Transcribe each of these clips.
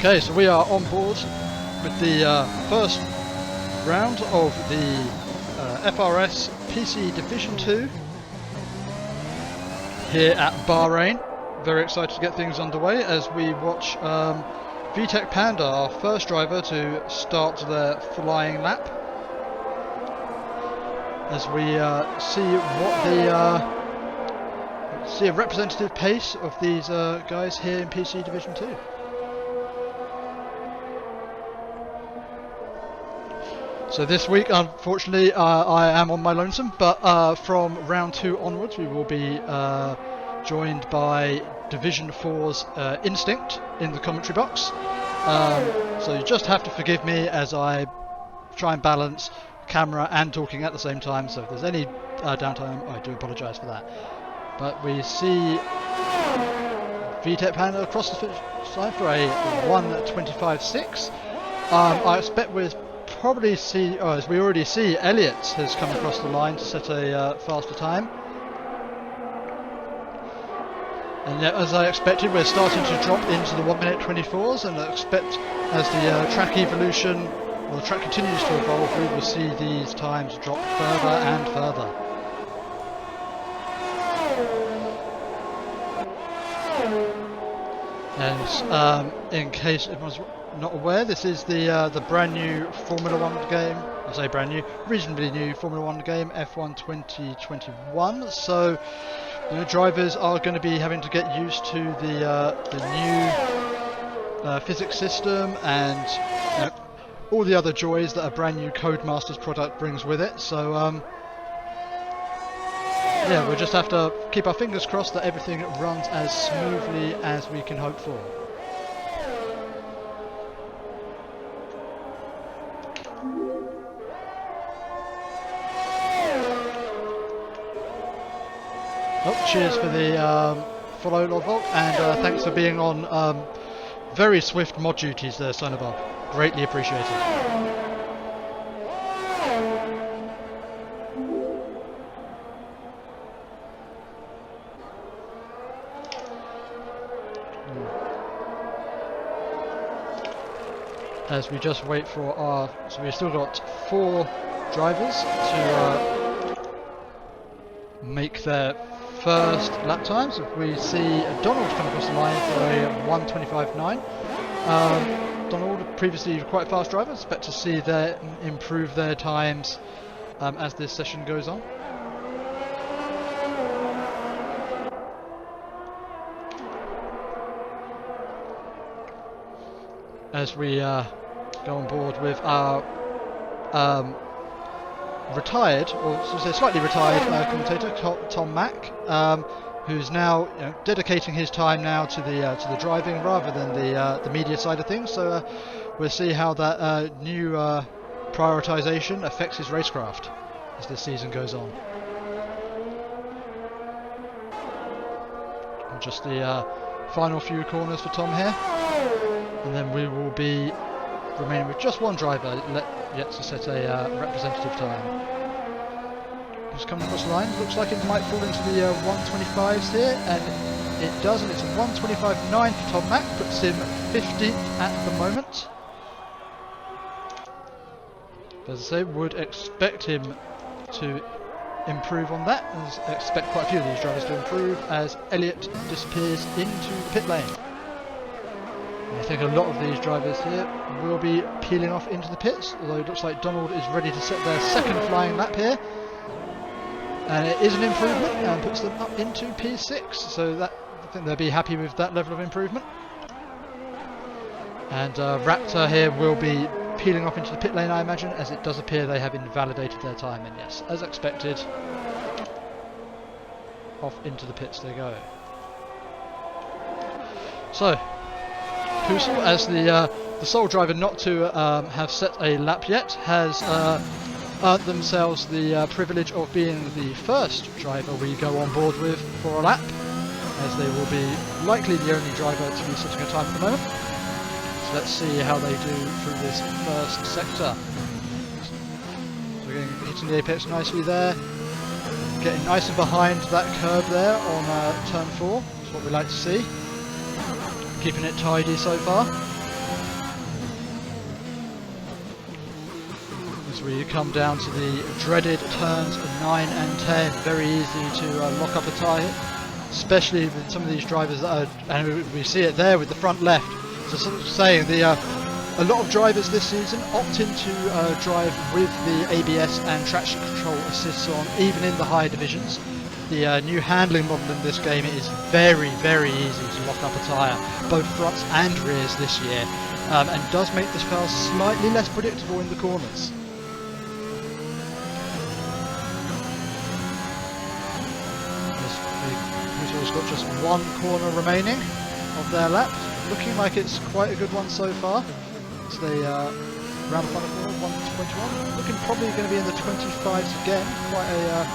Okay, so we are on board with the first round of the FRS PC Division 2 here at Bahrain. Very excited to get things underway as we watch VTech Panda, our first driver, to start their flying lap. As we see what the see a representative pace of these guys here in PC Division 2. So this week, unfortunately, I am on my lonesome, but from round 2 onwards we will be joined by Division 4's Instinct in the commentary box. So you just have to forgive me as I try and balance camera and talking at the same time, so if there's any downtime, I do apologise for that. But we see VTech Panda across the finish line for a 1:25.6. I expect we'll probably see, as we already see, Elliot has come across the line to set a faster time. And yet, as I expected, we're starting to drop into the 1:24s, and I expect as the track evolution, or the track continues to evolve, we will see these times drop further and further. And in case everyone's not aware, this is the brand new Formula 1 game. I say brand new, reasonably new Formula 1 game, F1 2021. So, you know, drivers are going to be having to get used to the new physics system and all the other joys that a brand new Codemasters product brings with it. So, yeah, we'll just have to keep our fingers crossed that everything runs as smoothly as we can hope for. Oh, cheers for the follow, Lodvolk, and thanks for being on very swift mod duties there, Sonobar. Greatly appreciated. As we just wait for our, so we've still got 4 drivers to make their first lap times. If we see Donald come across the line for a 1:25.9. Donald, previously quite a fast driver, expect to see them improve their times as this session goes on. As we go on board with our retired, or should I say slightly retired commentator, Tom Mack, who's now dedicating his time now to the driving rather than the media side of things. So we'll see how that new prioritisation affects his racecraft as this season goes on. And just the final few corners for Tom here, and then we will be remaining with just one driver yet to set a representative time. Just coming across the line, looks like it might fall into the 1:25s here, and it does, and it's a 1:25.9 for Tom Mack, puts him 15th at the moment. As I say, would expect him to improve on that, and expect quite a few of these drivers to improve as Elliot disappears into the pit lane. I think a lot of these drivers here will be peeling off into the pits, although it looks like Donald is ready to set their second flying lap here. And it is an improvement and puts them up into P6, so that, I think they'll be happy with that level of improvement. And Raptor here will be peeling off into the pit lane, I imagine, as it does appear they have invalidated their time, and yes, as expected, off into the pits they go. So, Pusel, as the sole driver not to have set a lap yet, has earned themselves the privilege of being the first driver we go on board with for a lap, as they will be likely the only driver to be setting a time at the moment. So let's see how they do through this first sector. So we're hitting the apex nicely there, getting nice and behind that curve there on turn 4, that's what we like to see. Keeping it tidy so far. As we come down to the dreaded turns 9 and 10, very easy to lock up a tyre, especially with some of these drivers that are, and we see it there with the front left. So sort of saying a lot of drivers this season opt into drive with the ABS and traction control assists on, even in the higher divisions. The new handling model in this game, it is very, very easy to lock up a tyre, both fronts and rears this year, and does make this car slightly less predictable in the corners. Who's got just one corner remaining of their lap, looking like it's quite a good one so far. So they round the final corner, 121, looking probably going to be in the 25s again. Quite a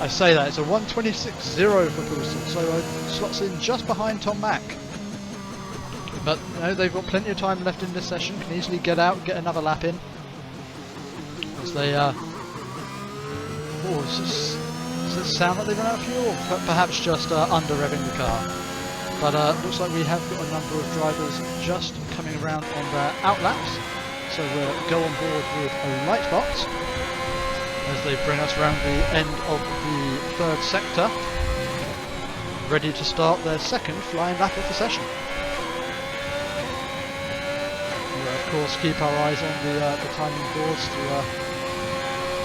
I say that it's a 126.0 for Poulsen, so slots in just behind Tom Mack. But you know, they've got plenty of time left in this session. Can easily get out, get another lap in. As they does it sound like they've run out of fuel? Perhaps just under revving the car. But looks like we have got a number of drivers just coming around on their outlaps. So we'll go on board with a Lightbot as they bring us around the end of the third sector, ready to start their second flying lap of the session. We'll of course keep our eyes on the timing boards to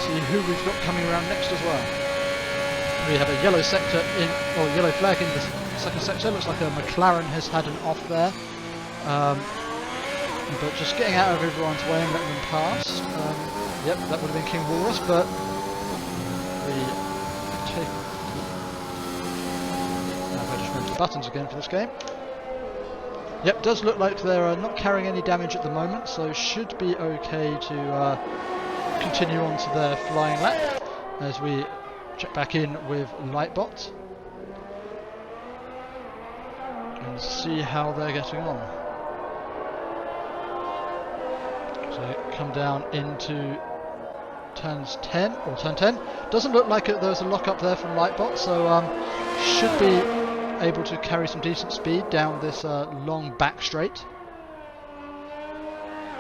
see who we've got coming around next as well. We have a yellow sector yellow flag in the second sector. Looks like a McLaren has had an off there, but just getting out of everyone's way and letting them pass. Yep, that would have been King Walrus, but we take. I just remember the buttons again for this game. Yep, does look like they're not carrying any damage at the moment, so should be okay to continue on to their flying lap as we check back in with Lightbot and see how they're getting on. So come down into turns 10 or turn 10. Doesn't look like there's a lock up there from Lightbot, so should be able to carry some decent speed down this long back straight.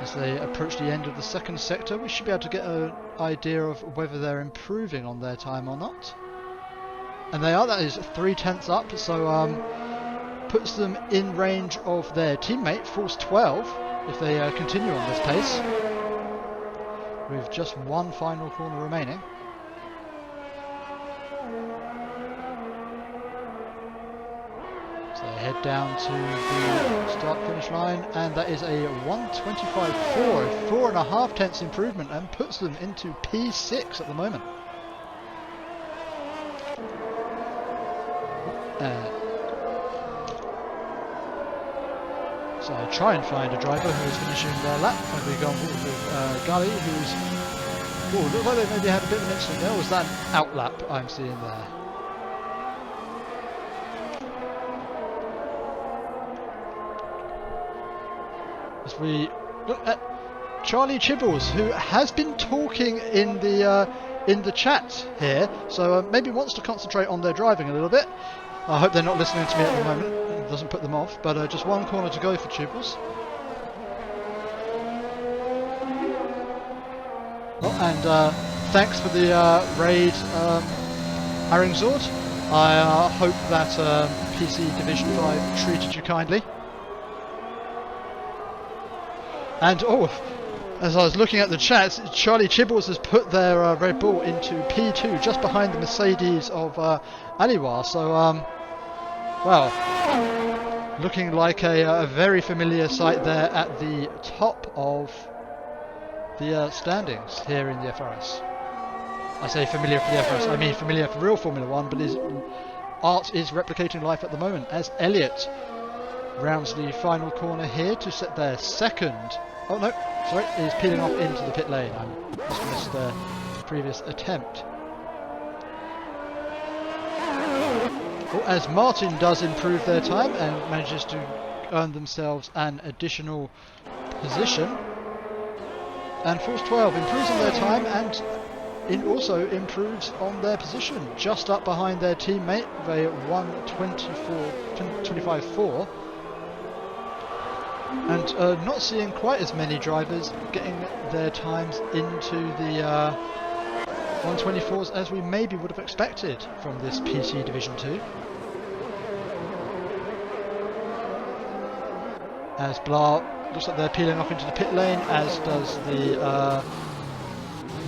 As they approach the end of the second sector, we should be able to get an idea of whether they're improving on their time or not. And they are, that is 3/10 up, so puts them in range of their teammate, Force 12, if they continue on this pace, with just one final corner remaining. So they head down to the start-finish line, and that is a 125.4, a 4.5 tenths improvement, and puts them into P6 at the moment. So try and find a driver who is finishing their lap, and we go on board with Gali, who's... Oh, looks like they maybe had a bit of an incident there. Was that an outlap I'm seeing there? As we look at Charlie Chibbles, who has been talking in the chat here, so maybe wants to concentrate on their driving a little bit. I hope they're not listening to me at the moment. It doesn't put them off, but just one corner to go for Chibbles. Oh, and thanks for the raid, Haringzord. I hope that PC Division 5 treated you kindly. And as I was looking at the chat, Charlie Chibbles has put their Red Bull into P2, just behind the Mercedes of Aliwar. So, well, looking like a very familiar sight there at the top of the standings here in the FRS. I say familiar for the FRS, I mean familiar for real Formula 1, but art is replicating life at the moment, as Elliott rounds the final corner here to set their second. Oh no, sorry, he's peeling off into the pit lane. I just missed the previous attempt. Oh, as Martin does improve their time and manages to earn themselves an additional position. And Force 12 improves on their time and also improves on their position, just up behind their teammate with a 125.4. And not seeing quite as many drivers getting their times into the 124s as we maybe would have expected from this PC Division 2. As Blah looks like they're peeling off into the pit lane, as does the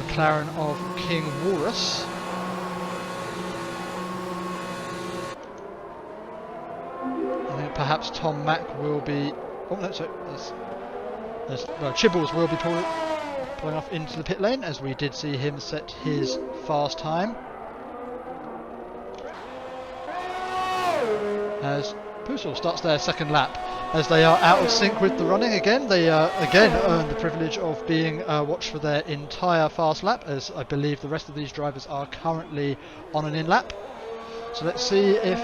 McLaren of King Walrus. I think perhaps Tom Mack will be... Oh no, sorry, Chibbles will be pulling off into the pit lane, as we did see him set his fast time. As Pusel starts their second lap, as they are out of sync with the running again. They again earn the privilege of being watched for their entire fast lap, as I believe the rest of these drivers are currently on an in lap. So let's see if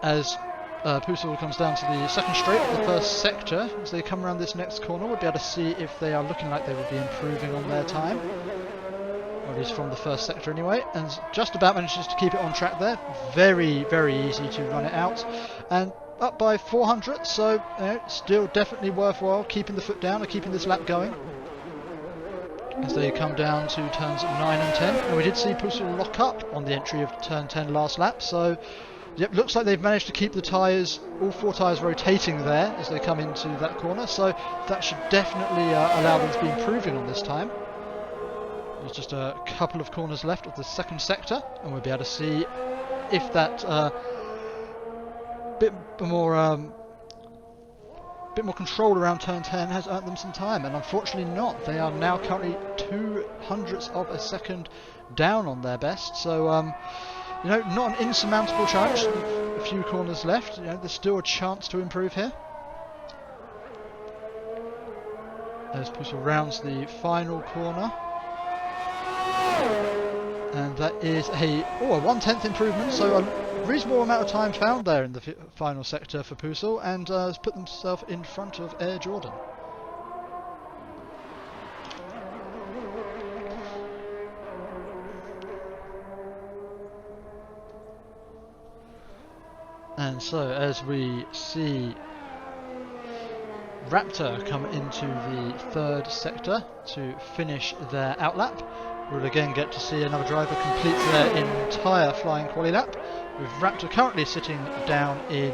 as Pusel comes down to the second straight of the first sector, as they come around this next corner, we'll be able to see if they are looking like they will be improving on their time. Or at least from the first sector anyway, and just about manages to keep it on track there. Very, very easy to run it out, and up by 400, so still definitely worthwhile keeping the foot down and keeping this lap going as they come down to turns 9 and 10. And we did see Pusel lock up on the entry of turn 10 last lap, so yep, looks like they've managed to keep the tyres, all four tyres rotating there as they come into that corner, so that should definitely allow them to be improving on this time. There's just a couple of corners left of the second sector, and we'll be able to see if that bit more control around turn 10 has earned them some time, and unfortunately not. They are now currently 0.02 of a second down on their best, so not an insurmountable challenge. A few corners left, there's still a chance to improve here. As Pusel rounds the final corner. And that is a 1/10 improvement, so a reasonable amount of time found there in the final sector for Pusel, and has put themselves in front of Air Jordan. And so as we see Raptor come into the third sector to finish their outlap, we'll again get to see another driver complete their entire flying quali lap, with Raptor currently sitting down in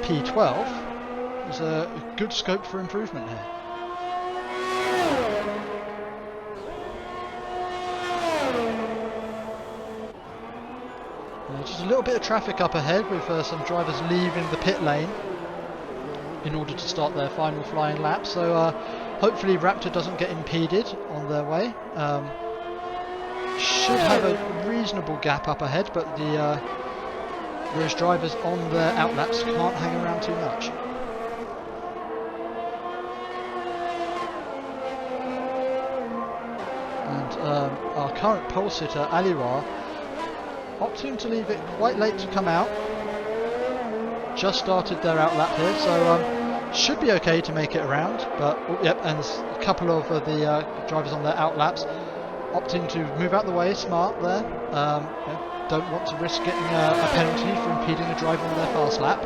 P12. There's a good scope for improvement here. Just a little bit of traffic up ahead, with some drivers leaving the pit lane in order to start their final flying lap, so hopefully Raptor doesn't get impeded on their way. Should have a reasonable gap up ahead, but those drivers on their outlaps can't hang around too much. And our current pole sitter, Aliwar, opting to leave it quite late to come out. Just started their outlap here, so should be okay to make it around. But yep, and a couple of the drivers on their outlaps opting to move out the way, smart there. Don't want to risk getting a penalty for impeding a driver on their fast lap.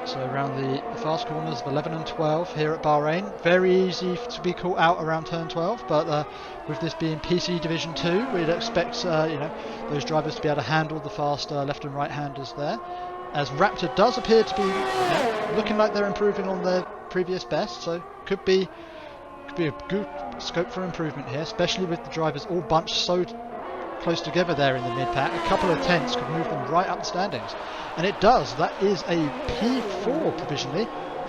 So around the fast corners of 11 and 12 here at Bahrain. Very easy to be caught out around turn 12, but with this being PC Division 2, we'd expect those drivers to be able to handle the fast left and right handers there. As Raptor does appear to be looking like they're improving on their previous best, so could be a good scope for improvement here, especially with the drivers all bunched so close together there in the mid-pack. A couple of tenths could move them right up the standings, and it does. That is a P4 provisionally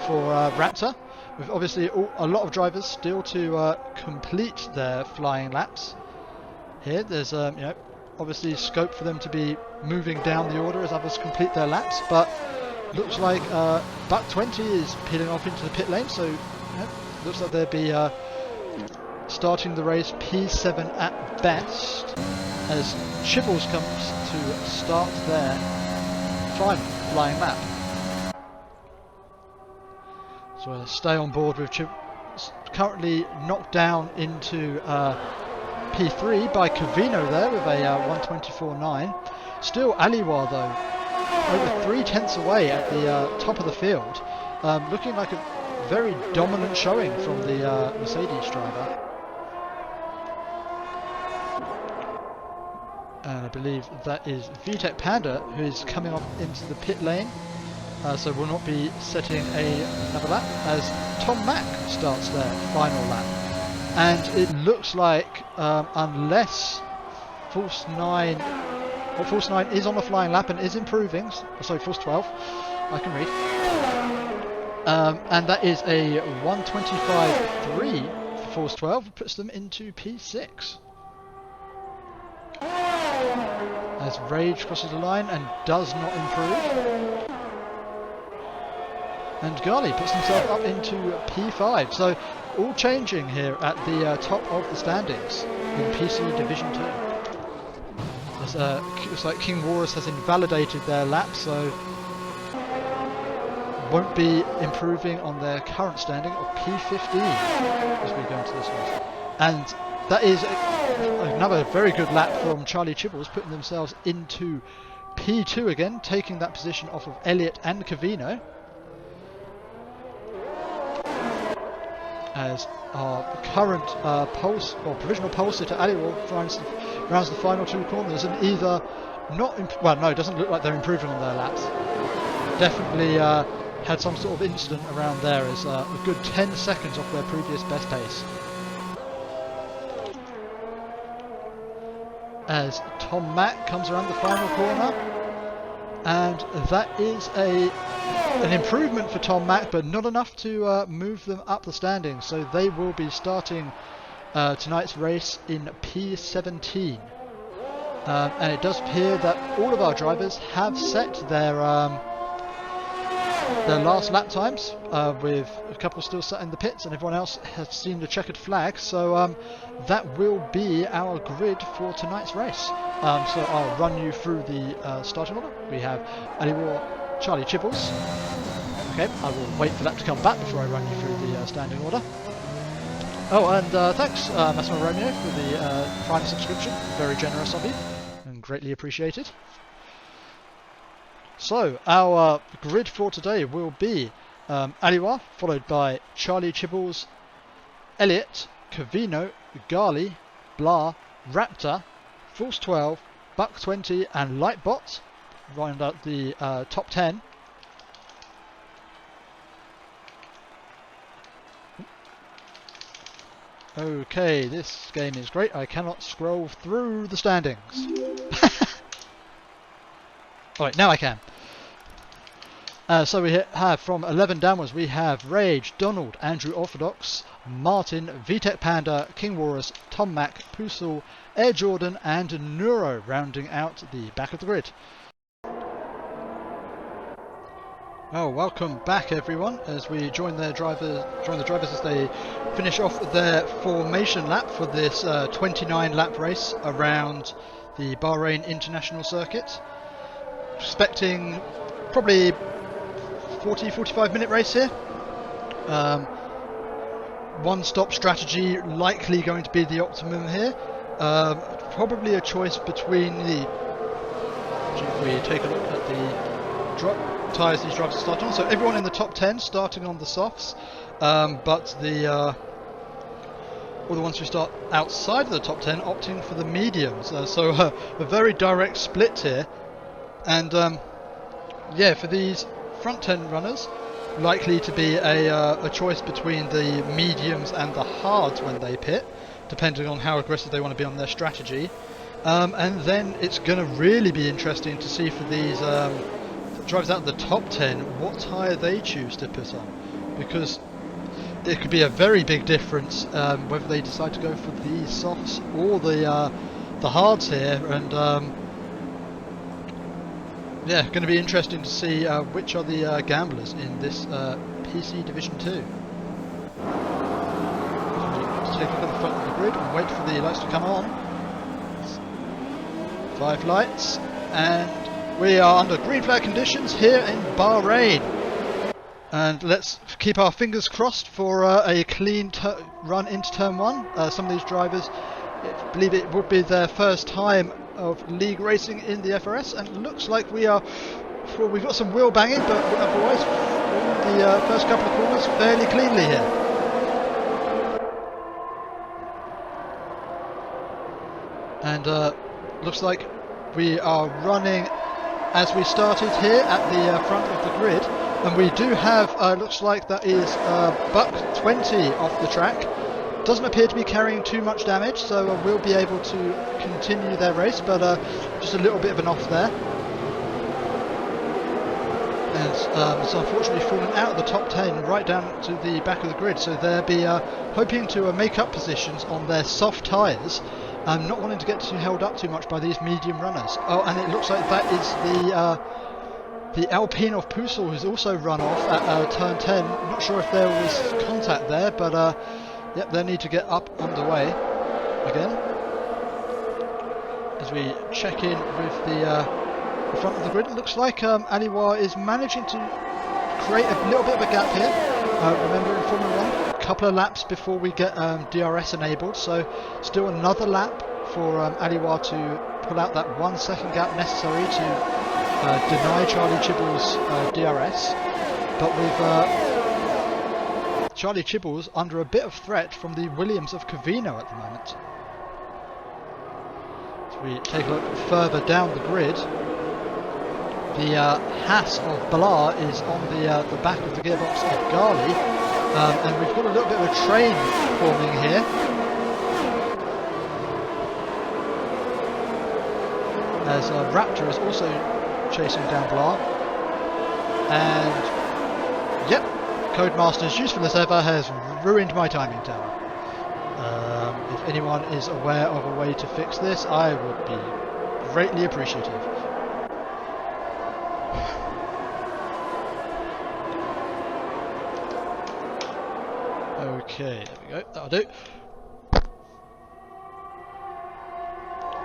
for Raptor, with obviously a lot of drivers still to complete their flying laps here. There's obviously scope for them to be moving down the order as others complete their laps, but looks like Buck 20 is peeling off into the pit lane, so looks like they'll be starting the race P7 at best, as Chibbles comes to start their final flying lap. So we'll stay on board with Chibbles, currently knocked down into P3 by Covino there with a 1:24.9. Still, Aliwa though, over 3/10 away at the top of the field, looking like a very dominant showing from the Mercedes driver. And I believe that is VTech Panda who is coming off into the pit lane, so will not be setting another lap as Tom Mack starts their final lap. And it looks like unless Force 9, well, Force 9 is on a flying lap and is improving, sorry, Force 12, I can read. And that is a 1:25.3 for Force 12, which puts them into P6. As Rage crosses the line and does not improve. And Gali puts himself up into P5. So all changing here at the top of the standings in PC Division 2. Looks like King Walrus has invalidated their lap, so won't be improving on their current standing of P15 as we go into this one. And that is another very good lap from Charlie Chibbles, putting themselves into P2 again, taking that position off of Elliott and Cavino. As our current pulse or provisional pole sitter Aliwal rounds the final two corners and either it doesn't look like they're improving on their laps. Definitely had some sort of incident around there as a good 10 seconds off their previous best pace. As Tom Mack comes around the final corner, and that is an improvement for Tom Mack, but not enough to move them up the standings, so they will be starting tonight's race in P17. And it does appear that all of our drivers have set their last lap times, with a couple still sat in the pits and everyone else has seen the checkered flag, so that will be our grid for tonight's race. So I'll run you through the starting order. We have Aliwar, Charlie Chibbles. Okay, I will wait for that to come back before I run you through the standing order. Oh, and thanks Massimo Romeo for the Prime subscription, very generous of you and greatly appreciated. So, our grid for today will be Aliwar, followed by Charlie Chibbles, Elliott, Cavino, Gali, Blah, Raptor, Force 12, Buck 20 and Lightbot, round out the top 10. Okay, this game is great. I cannot scroll through the standings. Alright, now I can. So we have from 11 downwards, we have Rage, Donald, Andrew Orthodox, Martin, VTech Panda, King Walrus, Tom Mack, Pusel, Air Jordan and Neuro rounding out the back of the grid. Oh, welcome back everyone as we join the drivers as they finish off their formation lap for this 29 lap race around the Bahrain International Circuit. Expecting probably 40-45 minute race here. One stop strategy likely going to be the optimum here. Probably a choice between the, if we take a look at the tyres these drivers are starting on. So everyone in the top 10 starting on the softs, but all the ones who start outside of the top 10 opting for the mediums. So a very direct split here. And yeah, for these front 10 runners, likely to be a choice between the mediums and the hards when they pit, depending on how aggressive they want to be on their strategy. And then it's going to really be interesting to see for these drivers out of the top 10 what tyre they choose to put on, because it could be a very big difference whether they decide to go for the softs or the hards here. And yeah, going to be interesting to see which are the gamblers in this PC Division 2. Let's take a look at the front of the grid and wait for the lights to come on. 5 lights, and we are under green flag conditions here in Bahrain. And let's keep our fingers crossed for a clean run into turn 1. Some of these drivers, I believe it would be their first time of league racing in the FRS, and looks like we are. Well, we've got some wheel banging, but otherwise, all the first couple of corners fairly cleanly here. And looks like we are running as we started here at the front of the grid, and we do have, looks like that is buck 20 off the track. Doesn't appear to be carrying too much damage, so we'll be able to continue their race, but just a little bit of an off there. And it's unfortunately fallen out of the top 10 right down to the back of the grid, so they'll be hoping to make up positions on their soft tyres. Not wanting to get too held up too much by these medium runners. Oh, and it looks like that is the Alpine of Pusel, who's also run off at turn 10. Not sure if there was contact there, but yep, they need to get up underway again. As we check in with the front of the grid, it looks like Aliwa is managing to create a little bit of a gap here. Remember, in Formula 1, a couple of laps before we get DRS enabled, so still another lap for Aliwa to pull out that 1 second gap necessary to deny Charlie Chibble's DRS. But with Charlie Chibbles under a bit of threat from the Williams of Covino at the moment. As we take a look further down the grid, the Haas of Blar is on the back of the gearbox of Gali, and we've got a little bit of a train forming here. As Raptor is also chasing down Blar, and yep, Codemasters, useful as ever, has ruined my timing tower. If anyone is aware of a way to fix this, I would be greatly appreciative. Okay, there we go, that'll do.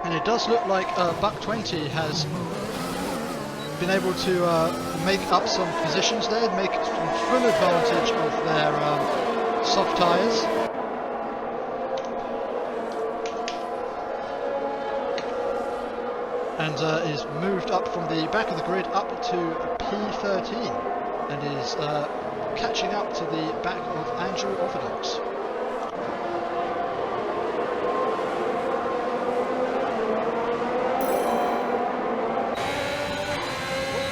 And it does look like Buck 20 has been able to make up some positions there, make some full advantage of their soft tyres. And is moved up from the back of the grid up to P13 and is catching up to the back of Andrew Orthodox.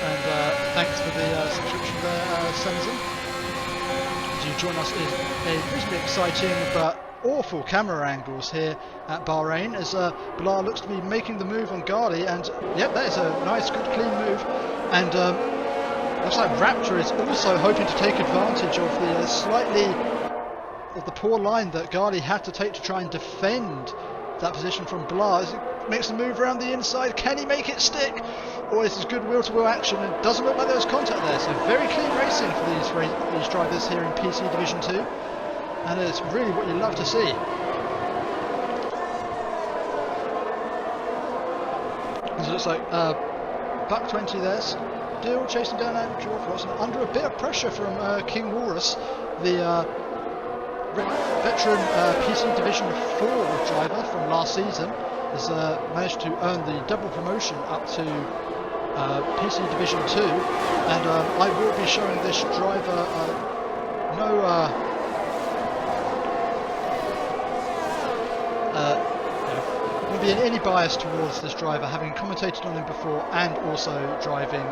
And thanks for the subscription there, Senzin. As you join us in a reasonably exciting but awful camera angles here at Bahrain, as Blar looks to be making the move on Gali, and yep, that is a nice, good, clean move. And looks like Raptor is also hoping to take advantage of the poor line that Gali had to take to try and defend that position from Blar. As he makes the move around the inside, can he make it stick? Or is this good wheel-to-wheel action? And it doesn't look like there was contact there, so very clean racing for these drivers here in PC Division 2. And it's really what you love to see. It looks like Buck 20 there, still chasing down Andrew Orthodox, and under a bit of pressure from King Walrus, the veteran PC Division 4 driver from last season, has managed to earn the double promotion up to PC Division 2, and I will be showing this driver won't be any bias towards this driver, having commentated on him before and also driving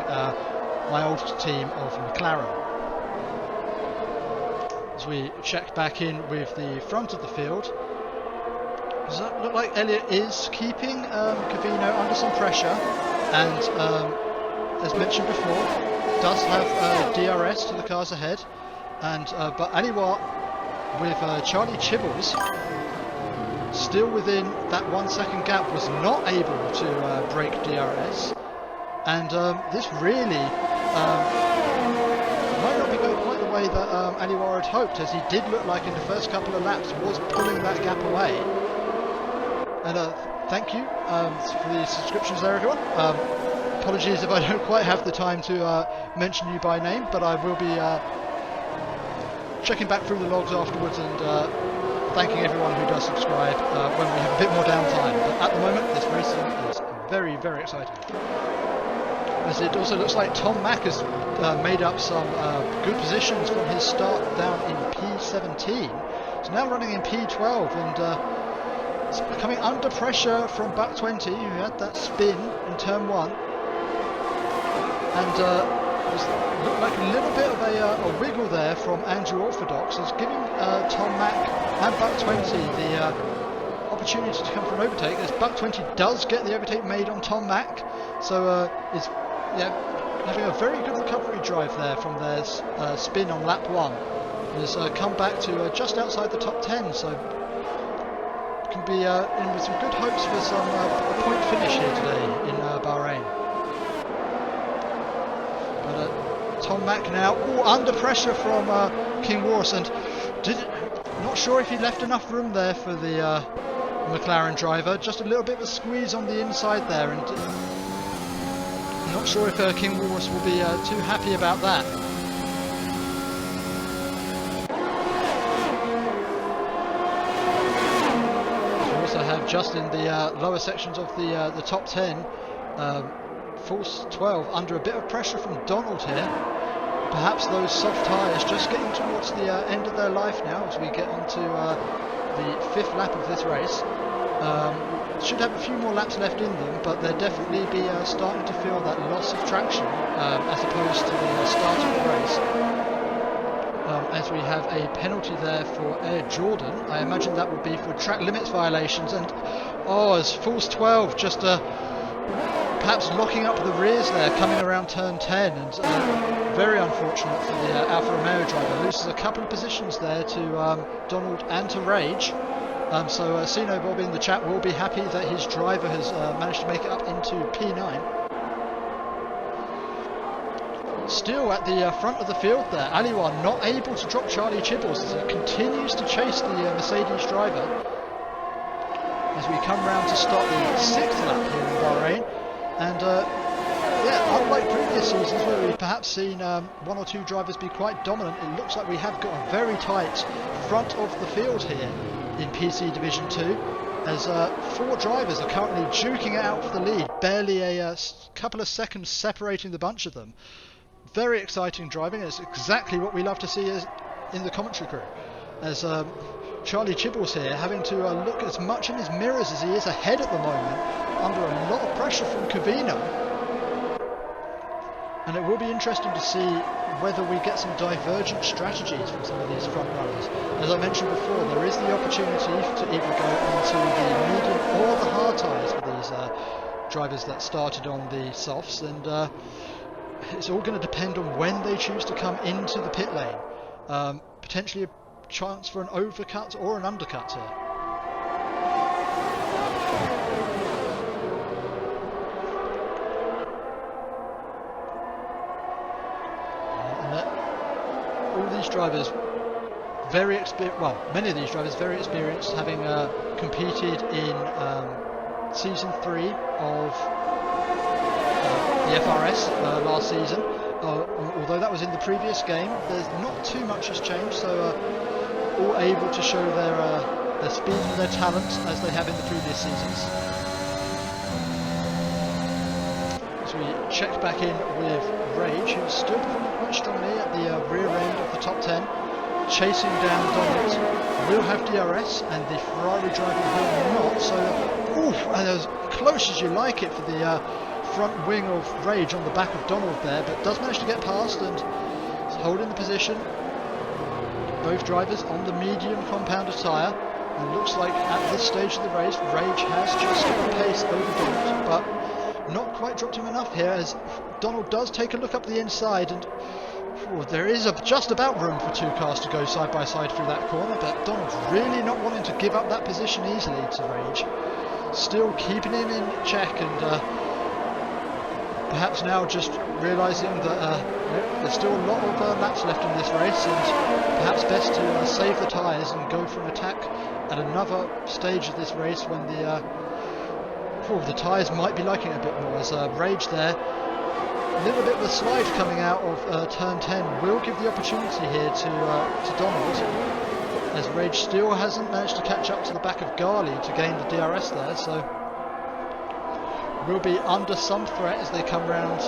my old team of McLaren. As we check back in with the front of the field, does that look like Elliott is keeping Covino under some pressure, and as mentioned before, does have DRS to the cars ahead, and but Aliwa with Charlie Chibbles still within that 1 second gap was not able to break DRS, and this really might not be going quite the way that Aliwa had hoped, as he did look like in the first couple of laps was pulling that gap away. And thank you for the subscriptions there, everyone. Apologies if I don't quite have the time to mention you by name, but I will be checking back through the logs afterwards and thanking everyone who does subscribe when we have a bit more downtime. But at the moment, this racing is Very, very exciting. As it also looks like Tom Mack has made up some good positions from his start down in P17. He's now running in P12 and it's coming under pressure from Buck 20, who had that spin in turn 1. And looked like a little bit of a wiggle there from Andrew Orthodox. It's giving Tom Mack and Buck 20 the opportunity to come for an overtake, as Buck 20 does get the overtake made on Tom Mack. So is having a very good recovery drive there from their spin on lap 1. Has come back to just outside the top 10, so can be in with some good hopes for some point finish here today in Bahrain. But Tom Mack now under pressure from King Wars, and not sure if he left enough room there for the McLaren driver. Just a little bit of a squeeze on the inside there, and not sure if King Wars will be too happy about that. Just in the lower sections of the top 10, Force 12 under a bit of pressure from Donald here. Perhaps those soft tyres just getting towards the end of their life now as we get onto the 5th lap of this race. Should have a few more laps left in them, but they'll definitely be starting to feel that loss of traction as opposed to the start of the race. As we have a penalty there for Air Jordan. I imagine that would be for track limits violations, and as Force 12 just perhaps locking up the rears there coming around turn 10, and very unfortunate for the Alfa Romeo driver. Loses a couple of positions there to Donald and to Rage. So Sino Bob in the chat will be happy that his driver has managed to make it up into P9. Still at the front of the field there, Aliwar not able to drop Charlie Chibbles as he continues to chase the Mercedes driver. As we come round to start the 6th lap here in Bahrain, and unlike previous seasons where we've perhaps seen one or two drivers be quite dominant, it looks like we have got a very tight front of the field here in PC Division 2, as 4 drivers are currently duking it out for the lead, barely a couple of seconds separating the bunch of them. Very exciting driving, and it's exactly what we love to see in the commentary crew, as Charlie Chibbles here having to look as much in his mirrors as he is ahead at the moment, under a lot of pressure from Covino. And it will be interesting to see whether we get some divergent strategies from some of these front runners. As I mentioned before, there is the opportunity to either go onto the medium or the hard tyres for these drivers that started on the softs, and it's all going to depend on when they choose to come into the pit lane. Potentially a chance for an overcut or an undercut here. All these drivers very experienced, well, many of these drivers very experienced, having competed in season 3 of the FRS last season. Although that was in the previous game, there's not too much has changed, so all able to show their speed and their talent as they have in the previous seasons. So we checked back in with Rage, who's still performing quite strongly at the rear end of the top 10, chasing down Donald. Will have DRS, and the Ferrari driver will not, so and as close as you like it for the front wing of Rage on the back of Donald there, but does manage to get past and is holding the position. Both drivers on the medium compounder tyre, and looks like at this stage of the race Rage has just got pace over Donald, but not quite dropped him enough here, as Donald does take a look up the inside, and there is just about room for 2 cars to go side by side through that corner, but Donald's really not wanting to give up that position easily to Rage, still keeping him in check, and perhaps now just realising that there's still a lot of laps left in this race, and perhaps best to save the tyres and go for an attack at another stage of this race when the tyres might be liking it a bit more, as Rage there, a little bit of a slide coming out of turn 10 will give the opportunity here to Donald, as Rage still hasn't managed to catch up to the back of Gali to gain the DRS there, so will be under some threat as they come round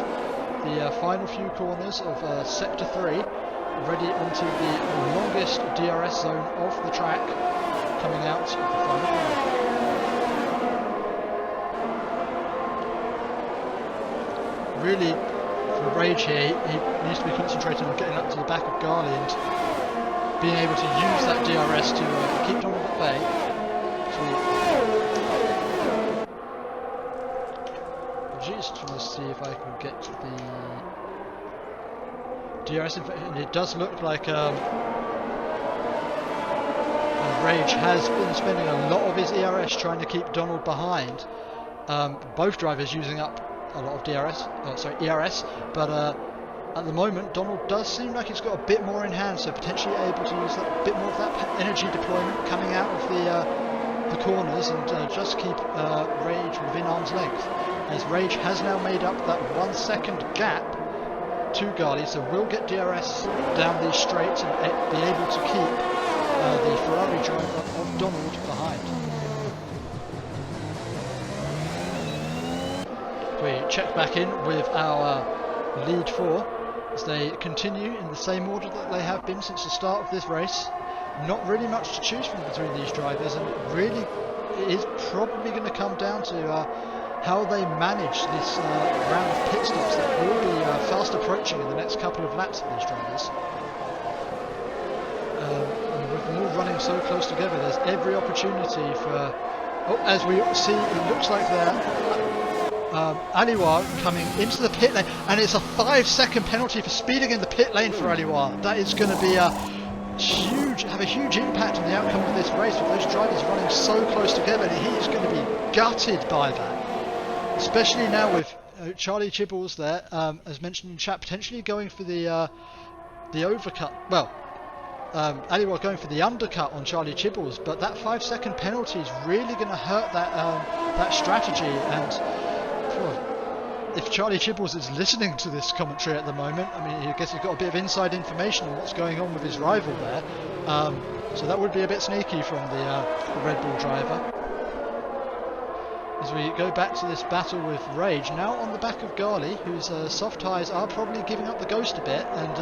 the final few corners of Sector 3, ready onto the longest DRS zone of the track, coming out of the final corner. Really, for Rage here, he needs to be concentrating on getting up to the back of Garly and being able to use that DRS to keep Donald at bay. I'm just trying to see if I can get the DRS, and it does look like Rage has been spending a lot of his ERS trying to keep Donald behind. Both drivers using up a lot of ERS, but at the moment Donald does seem like he's got a bit more in hand, so potentially able to use a bit more of that energy deployment coming out of the corners and just keep Rage within arm's length, as Rage has now made up that 1 second gap to Garly, so will get DRS down these straights and be able to keep the Ferrari driver of Donald behind. We check back in with our lead four as they continue in the same order that they have been since the start of this race. Not really much to choose from between these drivers, and really it is probably going to come down to how they manage this round of pit stops that will be fast approaching in the next couple of laps of these drivers. With them all running so close together, there's every opportunity for, as we see, it looks like they're Aliwar coming into the pit lane, and it's a 5-second penalty for speeding in the pit lane for Aliwar. That is going to be have a huge impact on the outcome of this race, with those drivers running so close together. And he is going to be gutted by that, especially now with Charlie Chibbles there, as mentioned in chat, potentially going for the overcut. Well, Aliwar going for the undercut on Charlie Chibbles, but that 5-second penalty is really going to hurt that strategy. And if Charlie Chibbles is listening to this commentary at the moment, I mean, I guess he's got a bit of inside information on what's going on with his rival there. So that would be a bit sneaky from the Red Bull driver. As we go back to this battle with Rage, now on the back of Garly, whose soft tyres are probably giving up the ghost a bit and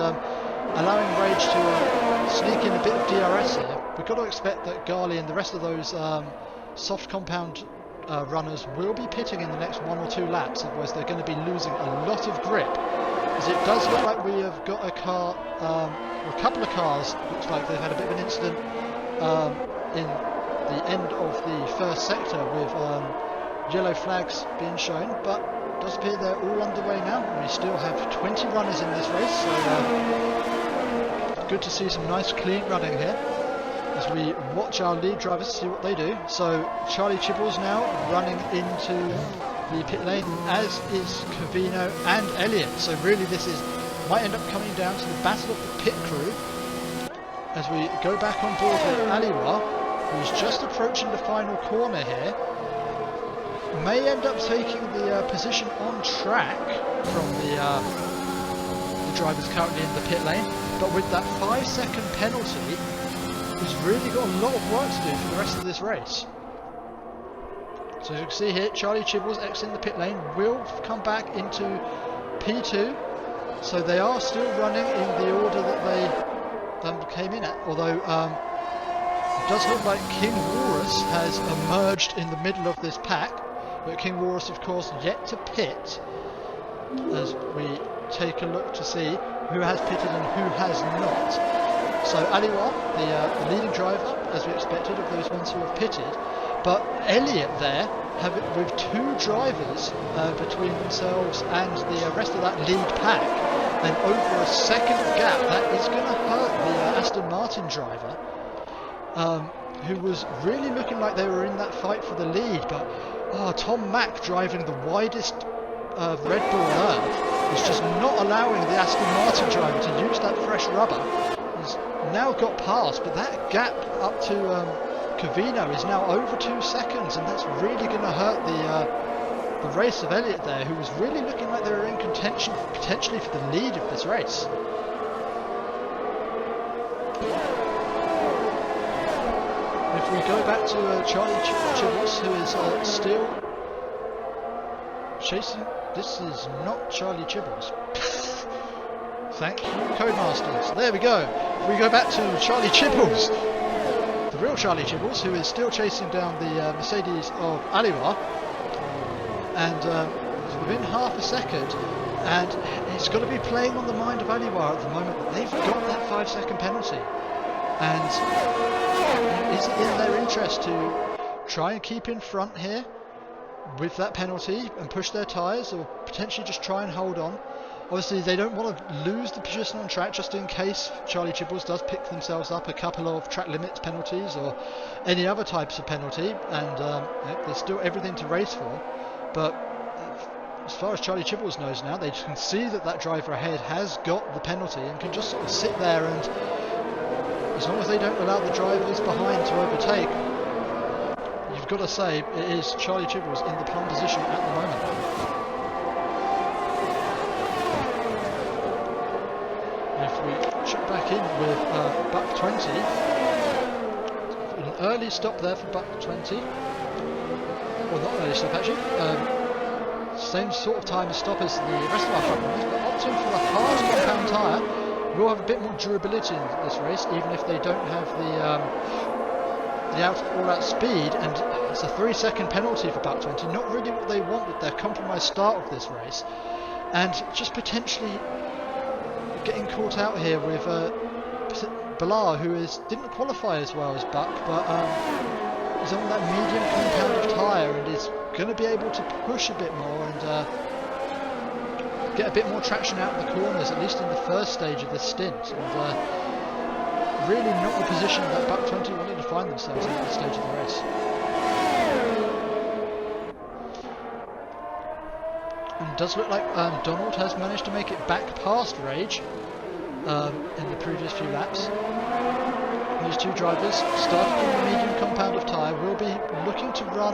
allowing Rage to sneak in a bit of DRS here. We've got to expect that Garly and the rest of those soft compound runners will be pitting in the next 1 or 2 laps, otherwise they're going to be losing a lot of grip, as it does look like we have got a car, or a couple of cars, looks like they've had a bit of an incident in the end of the first sector with yellow flags being shown, but it does appear they're all underway now. We still have 20 runners in this race, so good to see some nice clean running here as we watch our lead drivers see what they do. So Charlie Chibbles now running into the pit lane, as is Covino and Elliott. So really this might end up coming down to the battle of the pit crew as we go back on board with Aliwar, who's just approaching the final corner here. May end up taking the position on track from the drivers currently in the pit lane, but with that 5-second penalty, he's really got a lot of work to do for the rest of this race. So as you can see here, Charlie Chibbles exiting the pit lane will come back into P2, so they are still running in the order that they came in at, although it does look like King Walrus has emerged in the middle of this pack, but King Walrus of course yet to pit, as we take a look to see who has pitted and who has not. So Aliwar, the leading driver, as we expected, of those ones who have pitted, but Elliott there, with 2 drivers between themselves and the rest of that lead pack, and over a second gap, that is going to hurt the Aston Martin driver, who was really looking like they were in that fight for the lead, but Tom Mack driving the widest Red Bull on Earth is just not allowing the Aston Martin driver to use that fresh rubber. He's now got past, but that gap up to Covino is now over 2 seconds, and that's really going to hurt the race of Elliott there, who was really looking like they were in contention potentially for the lead of this race. If we go back to Charlie Chibbles, who is still chasing. This is not Charlie Chibbles. Thank you, Codemasters. There we go. We go back to Charlie Chibbles, the real Charlie Chibbles, who is still chasing down the Mercedes of Aliwa, and it's within half a second. And it's got to be playing on the mind of Aliwa at the moment that they've got that 5-second penalty, and is it in their interest to try and keep in front here with that penalty and push their tyres, or potentially just try and hold on? Obviously they don't want to lose the position on track just in case Charlie Chibbles does pick themselves up a couple of track limits penalties or any other types of penalty, and there's still everything to race for. But as far as Charlie Chibbles knows now, they can see that that driver ahead has got the penalty and can just sort of sit there, and as long as they don't allow the drivers behind to overtake, you've got to say it is Charlie Chibbles in the plum position at the moment. If we check back in with Buck 20, an early stop there for Buck 20, well, not early stop actually, same sort of time of stop as the rest of our front runners, but opting for the hard compound tyre will have a bit more durability in this race, even if they don't have the all-out speed. And it's a 3-second penalty for Buck 20, not really what they want with their compromised start of this race, and just potentially getting caught out here with Balar, who didn't qualify as well as Buck, but is on that medium compound of tyre and is going to be able to push a bit more and get a bit more traction out of the corners, at least in the first stage of this stint, and really not the position that Buck 20 wanted to find themselves in at this stage of the race. And it does look like Donald has managed to make it back past Rage in the previous few laps. These two drivers, starting in the medium compound of tyre, will be looking to run,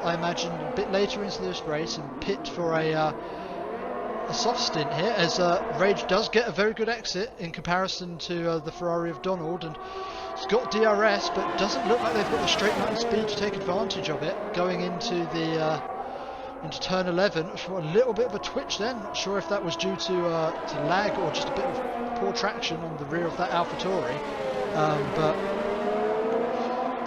I imagine, a bit later into this race and pit for a soft stint here, as Rage does get a very good exit in comparison to the Ferrari of Donald, and it's got DRS, but doesn't look like they've got the straight line speed to take advantage of it going into the into turn 11. For a little bit of a twitch then, not sure if that was due to lag or just a bit of poor traction on the rear of that AlphaTauri, but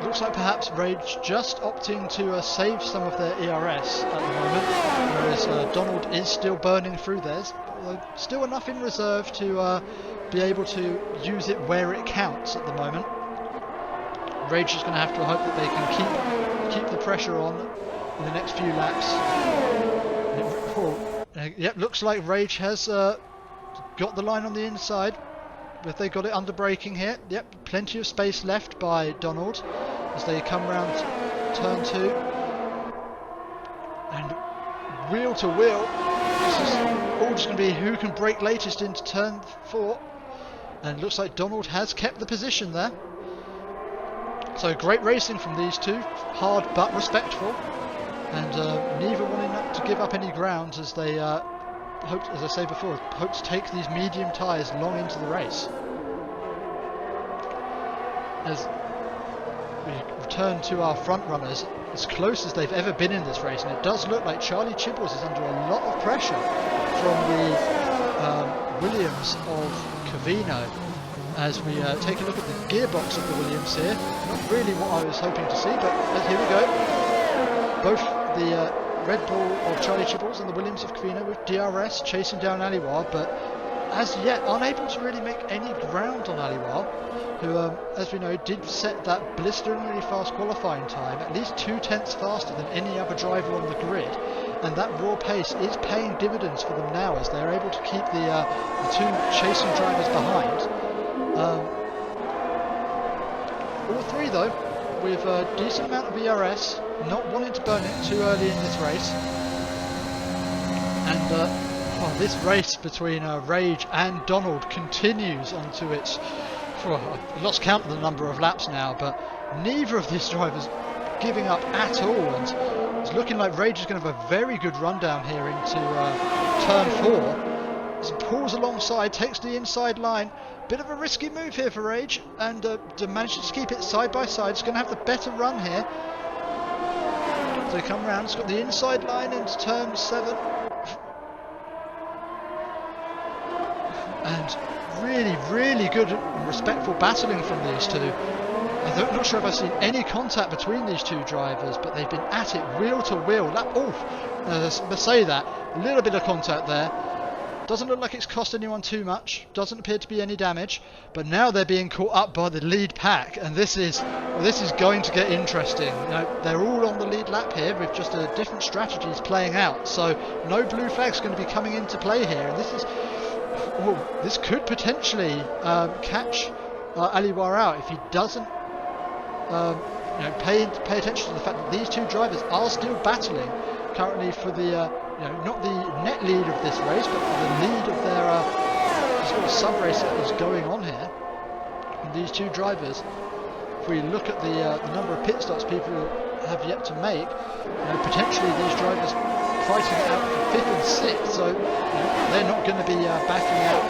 looks like perhaps Rage just opting to save some of their ERS at the moment, whereas Donald is still burning through theirs, although still enough in reserve to be able to use it where it counts at the moment. Rage is going to have to hope that they can keep the pressure on in the next few laps. Yep, looks like Rage has got the line on the inside, but they got it under braking here. Yep, plenty of space left by Donald as they come round turn 2, and wheel to wheel. This is all just going to be who can brake latest into turn 4, and looks like Donald has kept the position there. So great racing from these two, hard but respectful, and neither wanting to give up any ground as they hope, as I say before, hope to take these medium tyres long into the race. As we return to our front runners, as close as they've ever been in this race, and it does look like Charlie Chibbles is under a lot of pressure from the Williams of Covino. As we take a look at the gearbox of the Williams here, not really what I was hoping to see, but here we go. Both the Red Bull of Charlie Chibbles and the Williams of Covino with DRS chasing down Aliwa, but as yet unable to really make any ground on Aliwa, who, as we know, did set that blisteringly fast qualifying time, at least 2/10 faster than any other driver on the grid, and that raw pace is paying dividends for them now as they're able to keep the two chasing drivers behind. All three, though, with a decent amount of ERS, not wanting to burn it too early in this race. And this race between Rage and Donald continues onto its... I've lost count of the number of laps now, but neither of these drivers giving up at all, and it's looking like Rage is going to have a very good run down here into turn 4. As it pulls alongside, takes the inside line. Bit of a risky move here for Rage, and manages to keep it side by side. It's going to have the better run here. So they come round. It's got the inside line into turn 7. And really good and respectful battling from these two. I'm not sure if I've seen any contact between these two drivers, but they've been at it wheel to wheel. Let's say that. A little bit of contact there. Doesn't look like it's cost anyone too much. Doesn't appear to be any damage. But now they're being caught up by the lead pack, and this is going to get interesting. You know, they're all on the lead lap here with just different strategies playing out. So no blue flag's going to be coming into play here, and this could potentially catch Aliwar out if he doesn't pay attention to the fact that these two drivers are still battling currently for the not the net lead of this race, but for the lead of their sort of sub race that is going on here. And these two drivers, if we look at the number of pit stops people have yet to make, potentially these drivers fighting it out for 5th and 6th, so they're not going to be backing out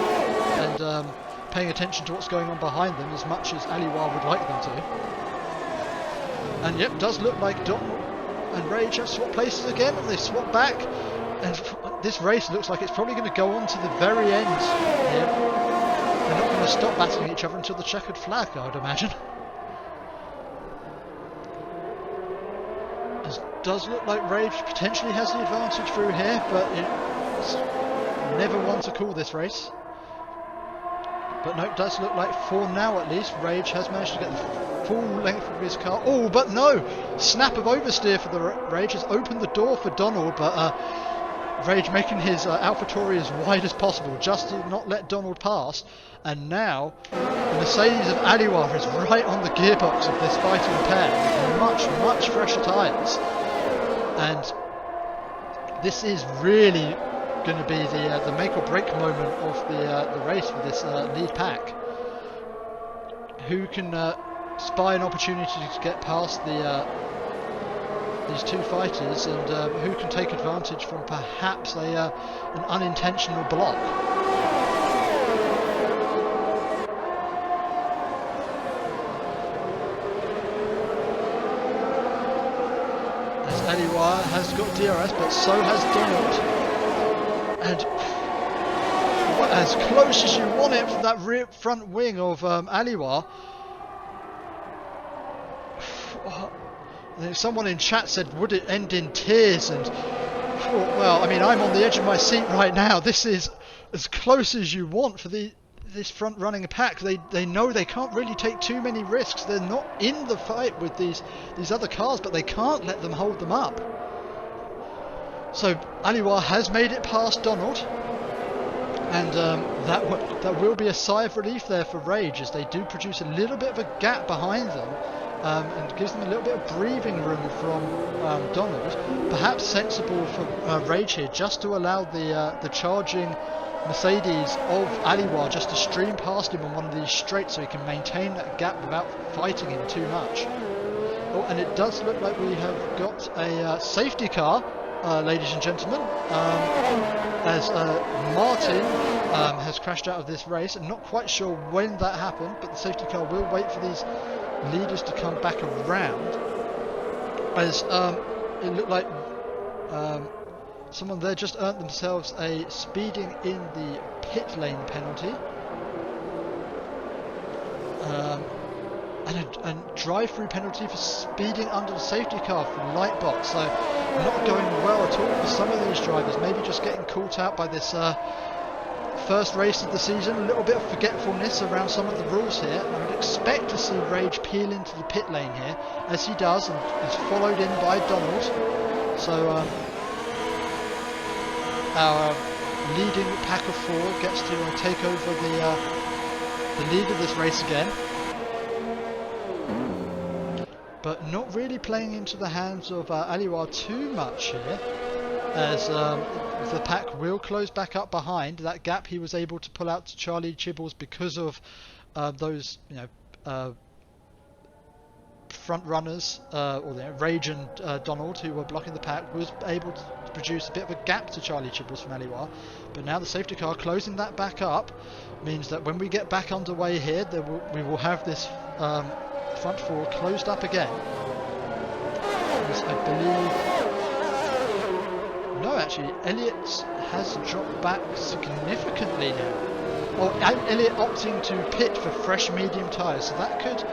and paying attention to what's going on behind them as much as Aliwar would like them to. And yep, does look like Donald and Rage have swapped places again, and they swap back, and this race looks like it's probably going to go on to the very end here. They're not going to stop battling each other until the checkered flag, I would imagine. It does look like Rage potentially has the advantage through here, but it's never one to call this race. But no, it does look like for now at least, Rage has managed to get the full length of his car. Oh, but no! Snap of oversteer for the Rage has opened the door for Donald, but Rage making his AlphaTauri as wide as possible just to not let Donald pass. And now the Mercedes of Aliwar is right on the gearbox of this fighting pair with much fresher tyres. And this is really going to be the make or break moment of the race for this lead pack. Who can spy an opportunity to get past these two fighters, and who can take advantage from perhaps an unintentional block. As Aliwar has got DRS, but so has Donald. And as close as you want it from that rear front wing of Aliwar. Someone in chat said, would it end in tears? And well, I mean, I'm on the edge of my seat right now. This is as close as you want for this front running pack. They know they can't really take too many risks. They're not in the fight with these other cars, but they can't let them hold them up. So Aliwar has made it past Donald, and that will be a sigh of relief there for Rage, as they do produce a little bit of a gap behind them, and gives them a little bit of breathing room from Donald. Perhaps sensible for Rage here, just to allow the charging Mercedes of Aliwar just to stream past him on one of these straights, so he can maintain that gap without fighting him too much. Oh, and it does look like we have got a safety car. Ladies and gentlemen, as Martin has crashed out of this race, and not quite sure when that happened, but the safety car will wait for these leaders to come back around, as it looked like someone there just earned themselves a speeding in the pit lane penalty. And a drive-through penalty for speeding under the safety car from Lightbox, so not going well at all for some of these drivers, maybe just getting caught out by this first race of the season, a little bit of forgetfulness around some of the rules here. I would expect to see Rage peel into the pit lane here, as he does, and is followed in by Donald. So our leading pack of 4 gets to take over the lead of this race again. But not really playing into the hands of Aliwar too much here, as the pack will close back up behind. That gap he was able to pull out to Charlie Chibbles because of those front runners, or Rage and Donald, who were blocking the pack, was able to produce a bit of a gap to Charlie Chibbles from Aliwar. But now the safety car closing that back up means that when we get back underway here, we will have this front 4 closed up again. As I believe actually, Elliott has dropped back significantly now. Or Elliott opting to pit for fresh medium tyres, so that could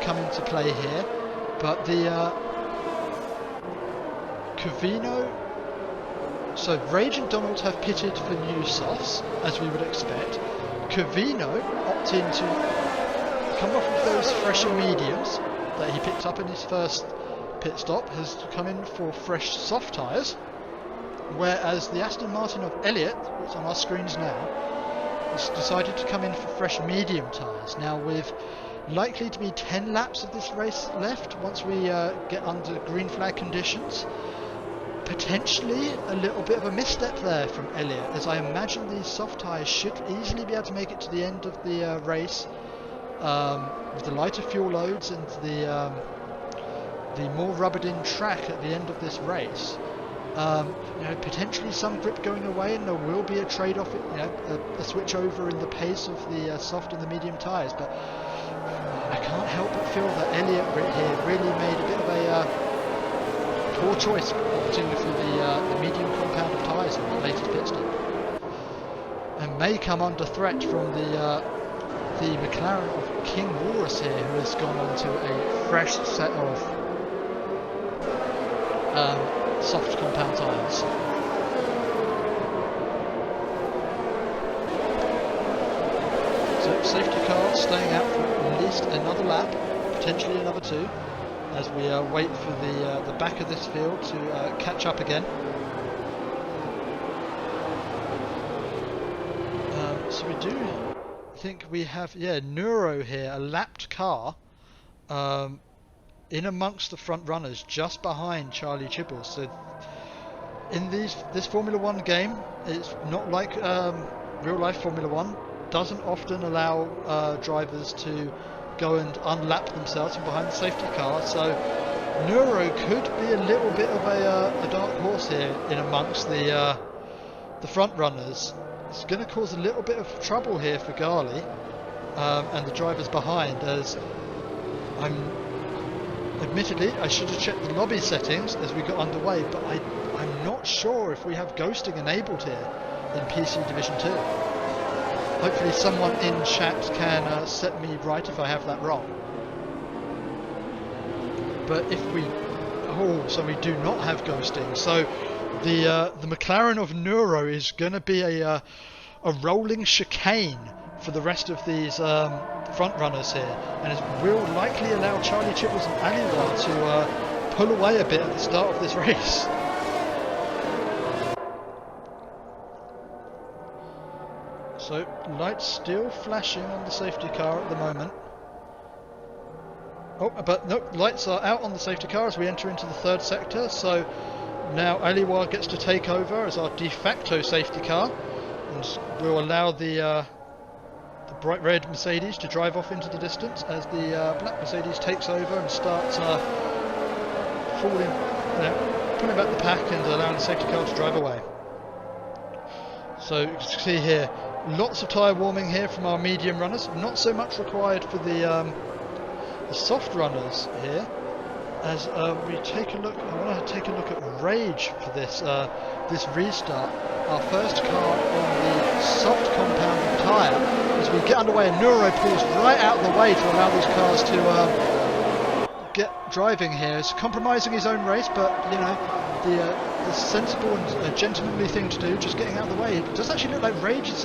come into play here. But the Covino, so Rage and Donald have pitted for new softs, as we would expect. Covino opting to come off of those fresher mediums that he picked up in his first pit stop, has come in for fresh soft tyres, whereas the Aston Martin of Elliott, that's on our screens now, has decided to come in for fresh medium tyres. Now, with likely to be 10 laps of this race left once we get under green flag conditions, potentially a little bit of a misstep there from Elliott, as I imagine these soft tyres should easily be able to make it to the end of the race with the lighter fuel loads and the more rubbered in track at the end of this race. Potentially some grip going away, and there will be a trade-off, a switch over in the pace of the soft and the medium tyres. But I can't help but feel that Elliott here really made a bit of a poor choice opting for the medium compound of tyres in the latest pit stop, and may come under threat from the McLaren of King Walrus here, who has gone on to a fresh set of soft compound tyres. So safety car staying out for at least another lap, potentially another two, as we wait for the back of this field to catch up again. So we do think we have, Neuro here, a lapped car, in amongst the front runners, just behind Charlie Chibbles. So in this Formula 1 game, it's not like real life Formula 1. Doesn't often allow drivers to go and unlap themselves from behind the safety car. So Neuro could be a little bit of a dark horse here in amongst the front runners. It's going to cause a little bit of trouble here for Gali and the drivers behind, as admittedly, I should have checked the lobby settings as we got underway, but I'm not sure if we have ghosting enabled here in PC Division 2. Hopefully someone in chat can set me right if I have that wrong. But if we... so we do not have ghosting. So the McLaren of Neuro is going to be a rolling chicane for the rest of these front runners here, and it will likely allow Charlie Chibbles and Aliwa to pull away a bit at the start of this race. So lights still flashing on the safety car at the moment. Oh, but no, lights are out on the safety car as we enter into the third sector. So now Aliwa gets to take over as our de facto safety car, and will allow the bright red Mercedes to drive off into the distance as the black Mercedes takes over and starts pulling back the pack and allowing the safety car to drive away. So you can see here, lots of tyre warming here from our medium runners. Not so much required for the soft runners here. As we take a look, I want to take a look at Rage for this this restart. Our first car on the soft compound tyre. As we get underway, and Neuro pulls right out of the way to allow these cars to get driving here. It's compromising his own race, but you know, the sensible and gentlemanly thing to do, just getting out of the way. It does actually look like Rage has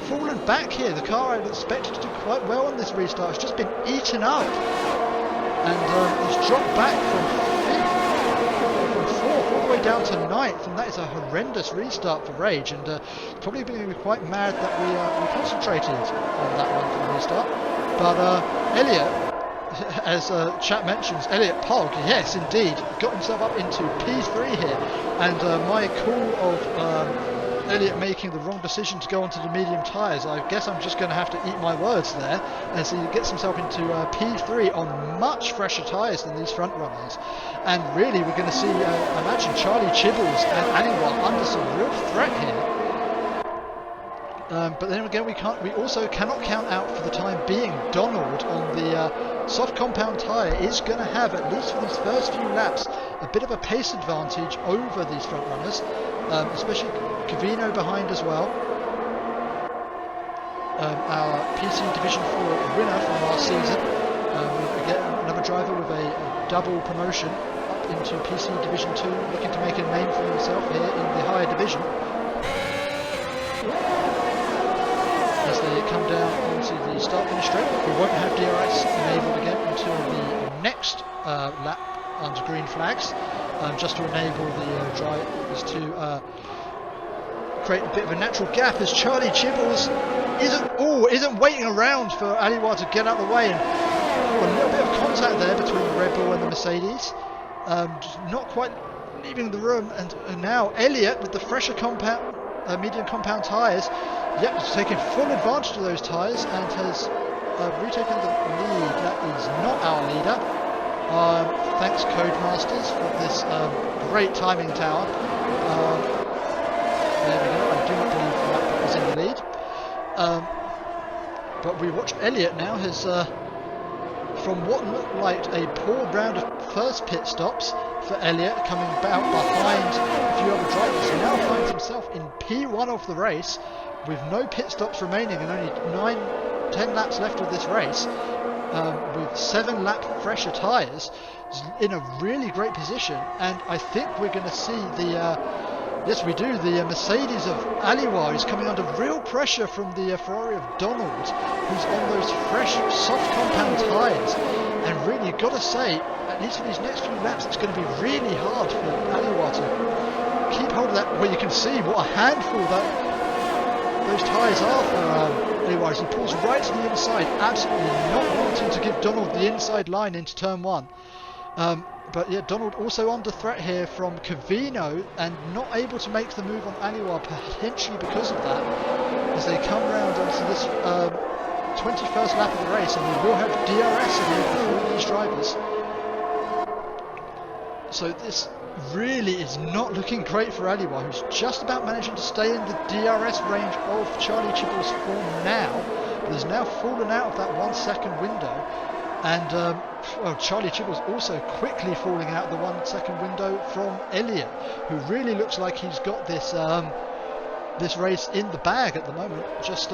fallen back here. The car I expected to do quite well on this restart has just been eaten up, and he's dropped back from 4th all the way down to 9th, and that is a horrendous restart for Rage, and probably going to be quite mad that we concentrated on that one for the restart. But Elliott, as chat mentions, Elliott Pog, yes indeed, got himself up into P3 here, and my call of Elliott making the wrong decision to go onto the medium tyres, I guess I'm just going to have to eat my words there, as he gets himself into P3 on much fresher tyres than these front runners. And really we're going to see, imagine Charlie Chibbles and Aliwa under some real threat here. But then again, we also cannot count out for the time being Donald on the soft compound tyre is going to have, at least for these first few laps, a bit of a pace advantage over these front runners, especially Covino behind as well. Our PC Division 4 winner from last season. We get another driver with a double promotion up into PC Division 2, looking to make a name for himself here in the higher division. As they come down onto the start-finish straight, we won't have DRS enabled again until the next lap under green flags, just to enable the drivers to create a bit of a natural gap, as Charlie Chibbles isn't waiting around for Aliwa to get out of the way, and a little bit of contact there between the Red Bull and the Mercedes, just not quite leaving the room, and now Elliott with the fresher compound, medium compound tyres, is taking full advantage of those tyres and has retaken the lead. That is not our leader. Thanks Codemasters for this great timing tower. There we go, I do not believe that was in the lead. But we watch Elliott now has, from what looked like a poor round of first pit stops for Elliott, coming out behind a few other drivers, now finds himself in P1 of the race with no pit stops remaining and only 10 laps left of this race, with 7 lap fresher tyres, in a really great position. And I think we're going to see the yes, we do. The Mercedes of Aliwa is coming under real pressure from the Ferrari of Donald, who's on those fresh, soft compound tyres. And really, you've got to say, at least for these next few laps, it's going to be really hard for Aliwa to keep hold of that. Well, you can see what a handful that those tyres are for Aliwa, as he pulls right to the inside, absolutely not wanting to give Donald the inside line into turn 1. But yeah, Donald also under threat here from Covino, and not able to make the move on Aliwa, potentially because of that, as they come round onto this 21st lap of the race, and we will have DRS enabled for these drivers. So this really is not looking great for Aliwa, who's just about managing to stay in the DRS range of Charlie Chibble's form now, but has now fallen out of that 1 second window. And well, Charlie Chibble's also quickly falling out of the 1 second window from Elliott, who really looks like he's got this this race in the bag at the moment, just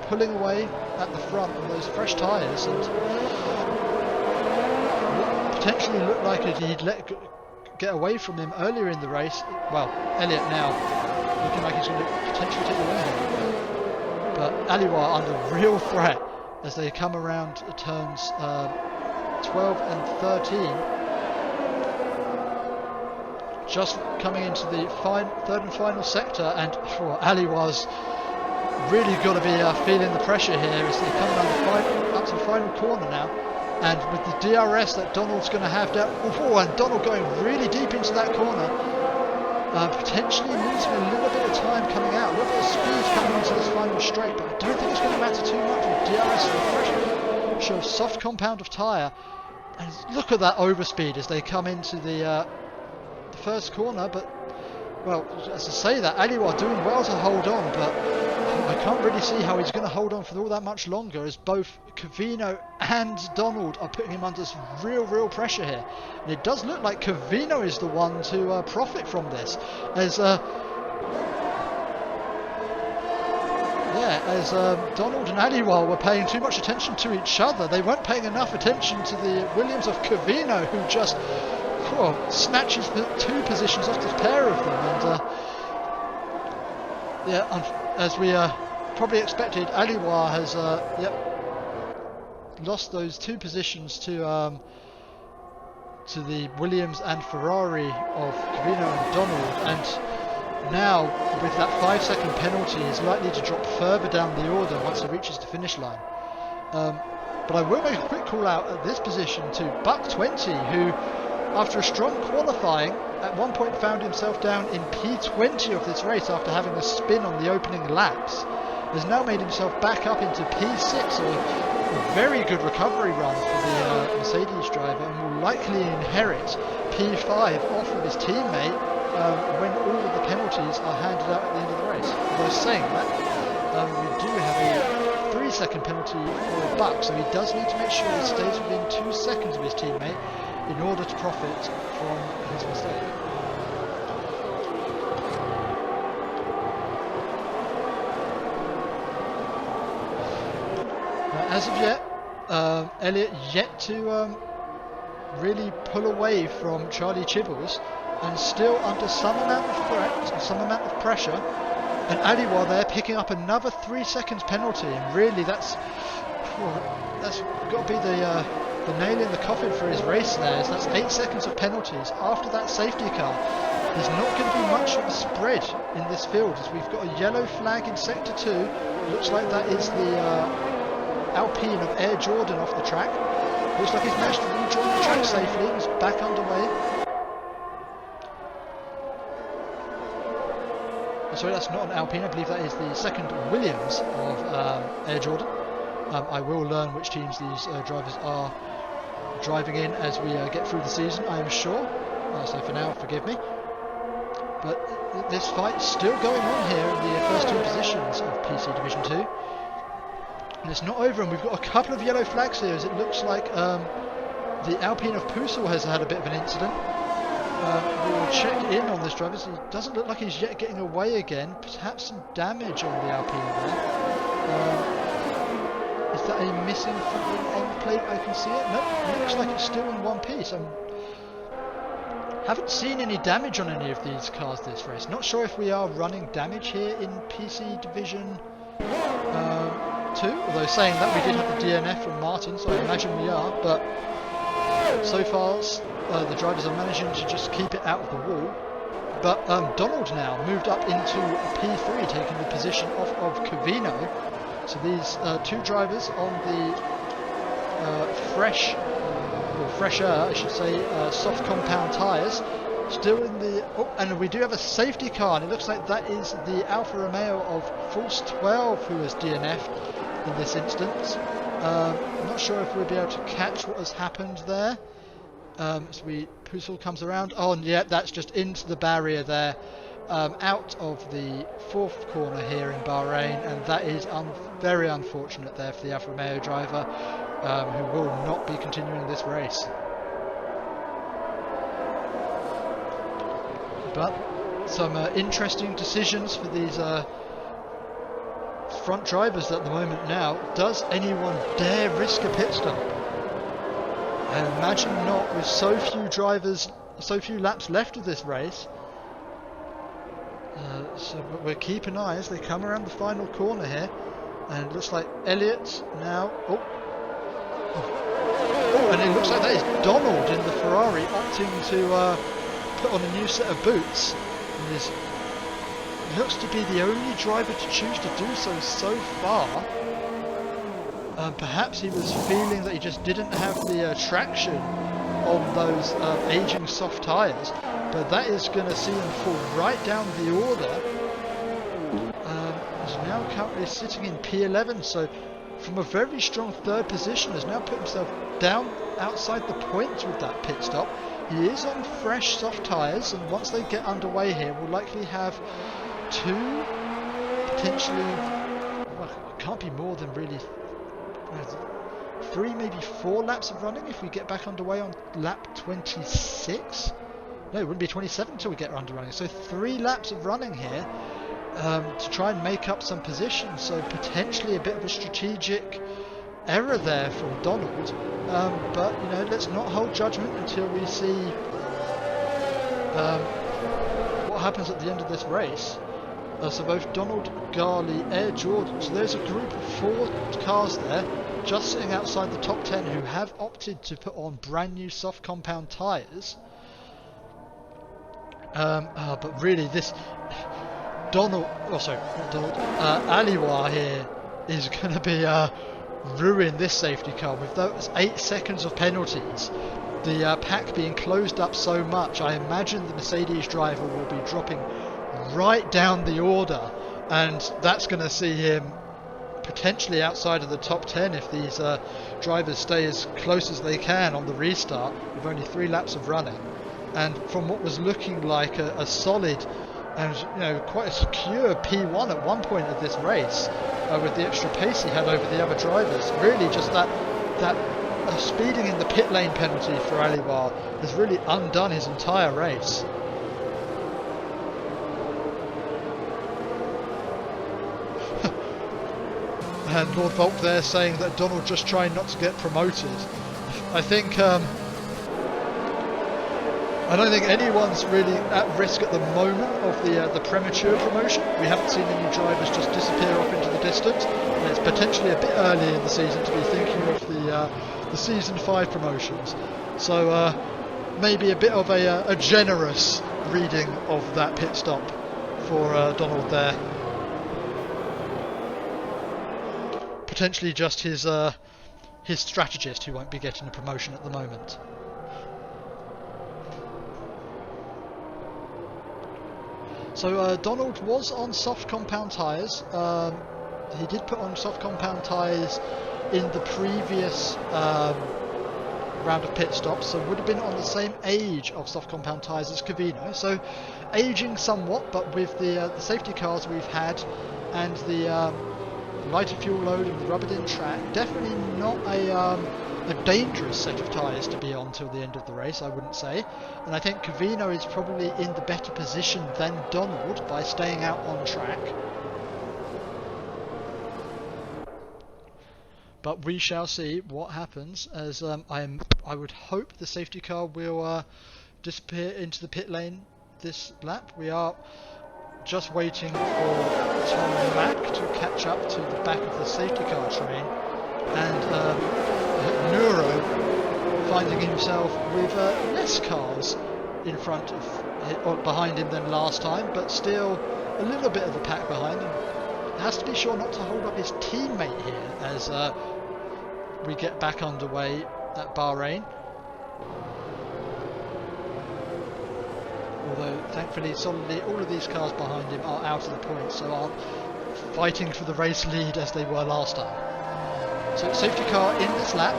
pulling away at the front on those fresh tyres, and what potentially looked like he'd get away from him earlier in the race. Well, Elliott now looking like he's going to potentially take the win, but Aliwa under real threat as they come around turns 12 and 13. Just coming into the third and final sector, and Aliwa's really got to be feeling the pressure here as they come down up to the final corner now. And with the DRS that Donald's going to have down, and Donald going really deep into that corner, potentially losing a little bit of time coming out, a little bit of speed coming into this final straight, but I don't think it's going to matter too much with DRS refresh, show soft compound of tyre. And look at that overspeed as they come into the first corner. But, well, as I say that, Aliwa doing well to hold on, but I can't really see how he's going to hold on for all that much longer, as both Covino and Donald are putting him under some real pressure here. And it does look like Covino is the one to profit from this, as Donald and Aliwa were paying too much attention to each other. They weren't paying enough attention to the Williams of Covino, who just snatches the 2 positions off the pair of them. And as we probably expected, Aliwa has lost those 2 positions to the Williams and Ferrari of Covino and Donald, and now with that 5 second penalty is likely to drop further down the order once he reaches the finish line. But I will make a quick call out at this position to Buck20, who after a strong qualifying at one point found himself down in P20 of this race after having a spin on the opening laps, has now made himself back up into P6, so a very good recovery run for the Mercedes driver, and will likely inherit P5 off of his teammate when all of the penalties are handed out at the end of the race. Although saying that, we do have a 3 second penalty for Buck, so he does need to make sure he stays within 2 seconds of his teammate in order to profit from his mistake. As of yet, Elliot yet to really pull away from Charlie Chibbles, and still under some amount of threat, some amount of pressure. And Aliwa there picking up another 3 seconds penalty, and really that's got to be the nail in the coffin for his race there. So that's 8 seconds of penalties after that safety car. There's not going to be much of a spread in this field, as we've got a yellow flag in sector 2. Looks like that is the Alpine of Air Jordan off the track. Looks like he's managed to rejoin the track safely. He's back underway. Sorry, that's not an Alpine. I believe that is the second Williams of Air Jordan. I will learn which teams these drivers are driving in as we get through the season, I am sure. So for now, forgive me. But this fight is still going on here in the first two positions of PC Division 2. And it's not over, and we've got a couple of yellow flags here, as it looks like the Alpine of Pusel has had a bit of an incident. We will check in on this driver. He doesn't look like he's yet getting away again. Perhaps some damage on the Alpine there. Is that a missing from the end plate? I can see it. No, it looks like it's still in one piece. Haven't seen any damage on any of these cars this race. Not sure if we are running damage here in PC Division 2, although saying that we did have the DNF from Martin, so I imagine we are, but so far the drivers are managing to just keep it out of the wall. But Donald now moved up into P3, taking the position off of Covino. So these two drivers on the fresher, I should say, soft compound tyres, still in the... Oh, and we do have a safety car, and it looks like that is the Alfa Romeo of Force 12 who has DNF'd in this instance. I'm not sure if we'll be able to catch what has happened there. As Pusel comes around. Oh, and yeah, that's just into the barrier there, out of the fourth corner here in Bahrain, and that is very unfortunate there for the Alfa Romeo driver, who will not be continuing this race. But some interesting decisions for these front drivers at the moment now. Does anyone dare risk a pit stop? I imagine not, with so few drivers, so few laps left of this race. So we'll keep an eye as they come around the final corner here, and it looks like Elliott now. Oh, and it looks like that is Donald in the Ferrari opting to put on a new set of boots. And looks to be the only driver to choose to do so far. Perhaps he was feeling that he just didn't have the traction on those aging soft tyres, but that is going to see him fall right down the order. He's now currently sitting in P11, so from a very strong third position has now put himself down outside the points with that pit stop. He is on fresh soft tyres, and once they get underway here, we'll likely have two, potentially, well, it can't be more than really 3, maybe 4 laps of running if we get back underway on lap 26. No, it wouldn't be 27 until we get running. So 3 laps of running here to try and make up some positions. So potentially a bit of a strategic error there from Donald. But you know, let's not hold judgment until we see what happens at the end of this race. So both Donald, Garley, Air Jordan, so there's a group of 4 cars there just sitting outside the top 10 who have opted to put on brand new soft compound tyres. But really this Aliwa here is going to be ruin this safety car with those 8 seconds of penalties. The pack being closed up so much, I imagine the Mercedes driver will be dropping right down the order, and that's going to see him potentially outside of the top 10 if these drivers stay as close as they can on the restart with only 3 laps of running. And from what was looking like a solid and quite a secure P1 at one point of this race, with the extra pace he had over the other drivers, really just that speeding in the pit lane penalty for Aliwar has really undone his entire race. And Lord Volk there saying that Donald just trying not to get promoted. I think I don't think anyone's really at risk at the moment of the premature promotion. We haven't seen any drivers just disappear off into the distance, and it's potentially a bit early in the season to be thinking of the season 5 promotions. So maybe a bit of a generous reading of that pit stop for Donald there. Potentially just his strategist who won't be getting a promotion at the moment. So Donald was on soft compound tyres. He did put on soft compound tyres in the previous round of pit stops, so would have been on the same age of soft compound tyres as Covino. So aging somewhat, but with the safety cars we've had and the lighter fuel load and the rubbered in track, definitely not a dangerous set of tyres to be on till the end of the race, I wouldn't say. And I think Covino is probably in the better position than Donald by staying out on track. But we shall see what happens, as I would hope the safety car will disappear into the pit lane this lap. We are just waiting for Tom Mack to catch up to the back of the safety car train, and Neuro finding himself with less cars in front of or behind him than last time, but still a little bit of the pack behind him. Has to be sure not to hold up his teammate here as we get back underway at Bahrain. Although thankfully solidly all of these cars behind him are out of the points, so are fighting for the race lead as they were last time. So safety car in this lap.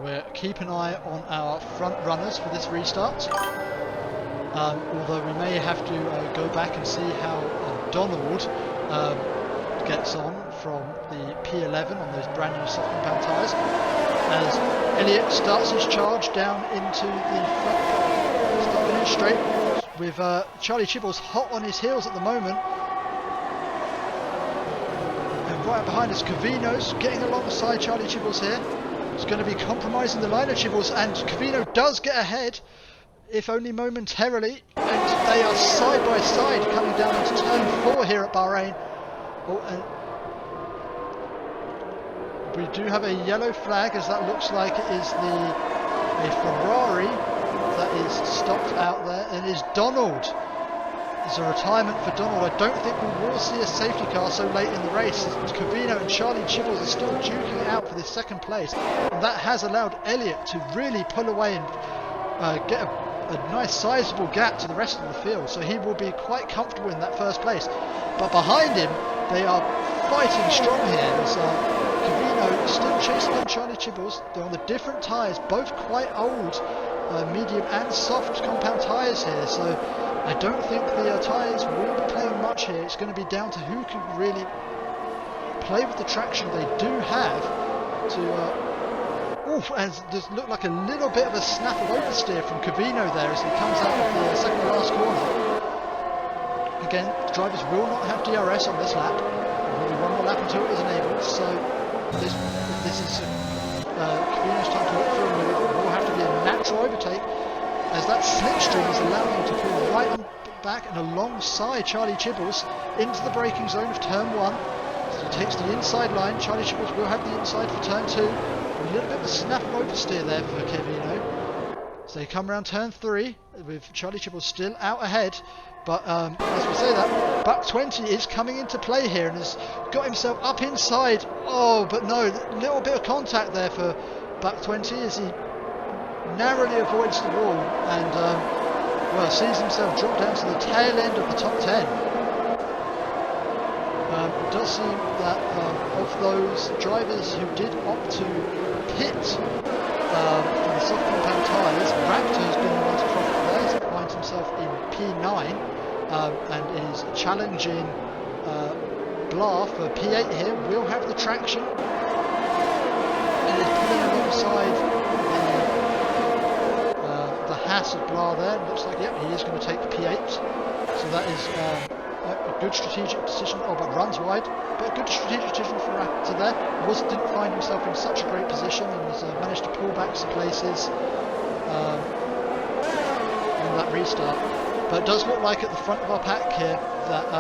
We'll keep an eye on our front runners for this restart. Although we may have to go back and see how Donald gets on from the P11 on those brand new soft compound tyres, as Elliott starts his charge down into the front, starting in straight with Charlie Chibbles hot on his heels at the moment. And right behind us, Covino's getting alongside Charlie Chibbles here. It's going to be compromising the line of Chibbles, and Covino does get ahead, if only momentarily, and they are side by side coming down into turn 4 here at Bahrain. Oh, and we do have a yellow flag, as that looks like it is a Ferrari that is stopped out there, and is Donald. It's a retirement for Donald. I don't think we will see a safety car so late in the race. Covino and Charlie Chibbles are still duking it out for this second place, and that has allowed Elliott to really pull away and get a nice sizable gap to the rest of the field, so he will be quite comfortable in that first place. But behind him they are fighting strong here, as Covino is still chasing on Charlie Chibbles. They're on the different tyres, both quite old medium and soft compound tyres here, so I don't think the tyres will be playing much here. It's going to be down to who can really play with the traction they do have to and does look like a little bit of a snap of oversteer from Covino there as he comes out of the second to last corner. Again, drivers will not have DRS on this lap. There will be one more lap until it is enabled, so this is Covino's time to look for a move. It will have to be a natural overtake, as that slipstream is allowing him to pull right on back and alongside Charlie Chibbles into the braking zone of turn 1. So he takes the inside line. Charlie Chibbles will have the inside for turn 2. A little bit of a snap of oversteer there for Covino. So they come around turn 3 with Charlie Chibbles still out ahead. But as we say that, Buck 20 is coming into play here and has got himself up inside. Oh, but no, a little bit of contact there for Buck 20 as he narrowly avoids the wall and well, sees himself drop down to the tail end of the top 10. It does seem that of those drivers who did opt to pit for the soft compound tyres, Raptor has been the one to profit there. He finds himself in P9 and is challenging Blah for P8 here. Will have the traction. and is pulling alongside the Haas of Blah there. Looks like, yep, he is going to take the P8. So that is a good strategic decision. Oh, but runs wide. But a good strategic decision for Raptor there. Didn't find himself in such a great position and was managed to pull back some places on that restart. But it does look like at the front of our pack here that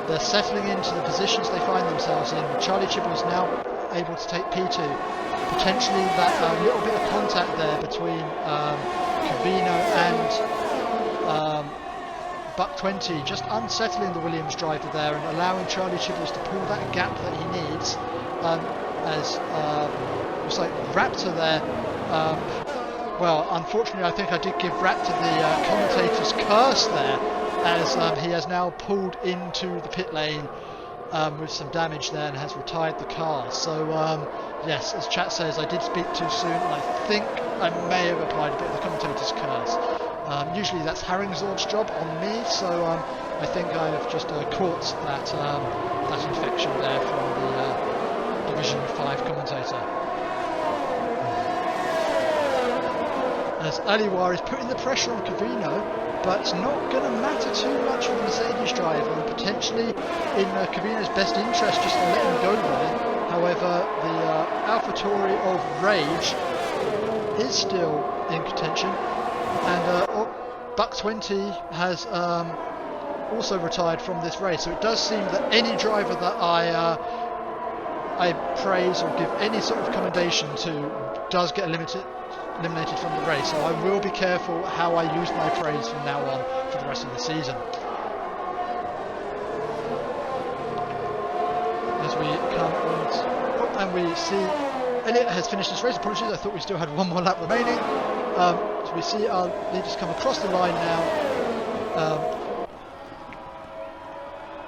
they're settling into the positions they find themselves in. Charlie Chibbles now able to take P2. Potentially that little bit of contact there between Covino and Buck 20, just unsettling the Williams driver there and allowing Charlie Chibbles to pull that gap that he needs. As looks like Raptor there. Well, unfortunately, I think I did give Raptor the commentator's curse there, as he has now pulled into the pit lane with some damage there and has retired the car. So yes, as chat says, I did speak too soon, and I think I may have applied a bit of the commentator's curse. Usually that's Haringzord's job on me, so I think I have just caught that that infection there from the Division 5 commentator. As Aliwar is putting the pressure on Covino, but it's not going to matter too much for the Mercedes driver, and potentially in Covino's best interest just to let him go there. However, the AlphaTauri of Rage is still in contention, and Buck 20 has also retired from this race. So it does seem that any driver that I praise or give any sort of commendation to does get eliminated from the race. So I will be careful how I use my praise from now on for the rest of the season. As we come and we see Elliott has finished this race. Apologies, I thought we still had one more lap remaining. So we see our leaders come across the line now.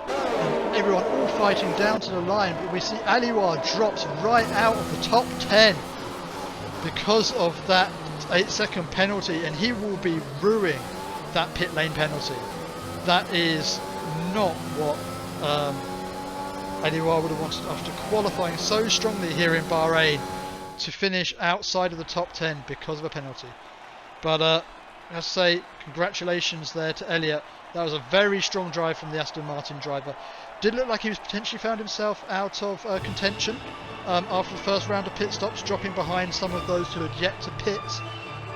And everyone all fighting down to the line, but we see Aliwar drops right out of the top 10 because of that 8-second penalty, and he will be ruining that pit lane penalty. That is not what Aliwar would have wanted after qualifying so strongly here in Bahrain to finish outside of the top 10 because of a penalty. But I have to say, congratulations there to Elliott. That was a very strong drive from the Aston Martin driver. Did look like he was potentially found himself out of contention after the first round of pit stops, dropping behind some of those who had yet to pit,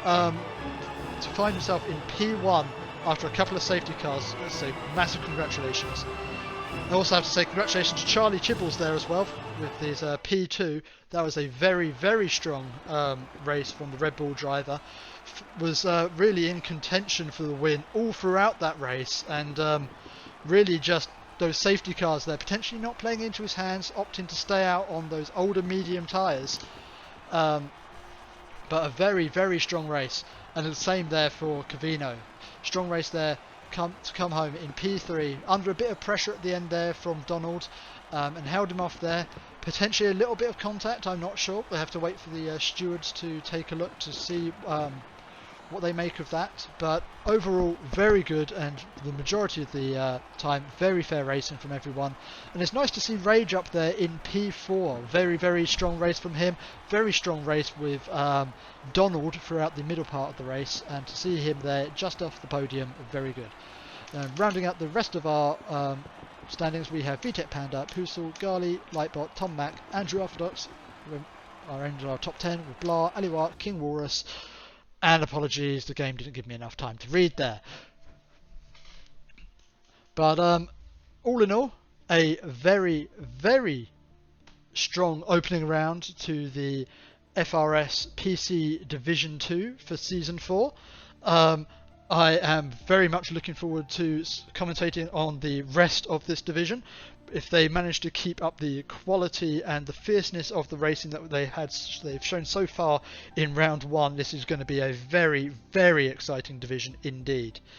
to find himself in P1 after a couple of safety cars. Let's say massive congratulations. I also have to say congratulations to Charlie Chibbles there as well with his P2. That was a very, very strong race from the Red Bull driver. Was really in contention for the win all throughout that race, and really just those safety cars there potentially not playing into his hands, opting to stay out on those older medium tyres. But a very, very strong race, and the same there for Covino. Strong race there. Come home in P3 under a bit of pressure at the end there from Donald, and held him off there. Potentially a little bit of contact, I'm not sure. We'll have to wait for the stewards to take a look to see what they make of that. But overall very good, and the majority of the time very fair racing from everyone. And it's nice to see Rage up there in P4. Very, very strong race from him. Very strong race with Donald throughout the middle part of the race, and to see him there just off the podium, very good. Rounding out the rest of our standings, we have VTech Panda, Pusel, Gali, Lightbot, Tom Mack, Andrew Orthodox. Our end of our top 10 with Blah, Aliwat, King Walrus, and apologies, the game didn't give me enough time to read there. But all in all, a very, very strong opening round to the FRS PC Division 2 for Season 4. I am very much looking forward to commentating on the rest of this division. If they manage to keep up the quality and the fierceness of the racing that they've shown so far in round 1, this is going to be a very, very exciting division indeed.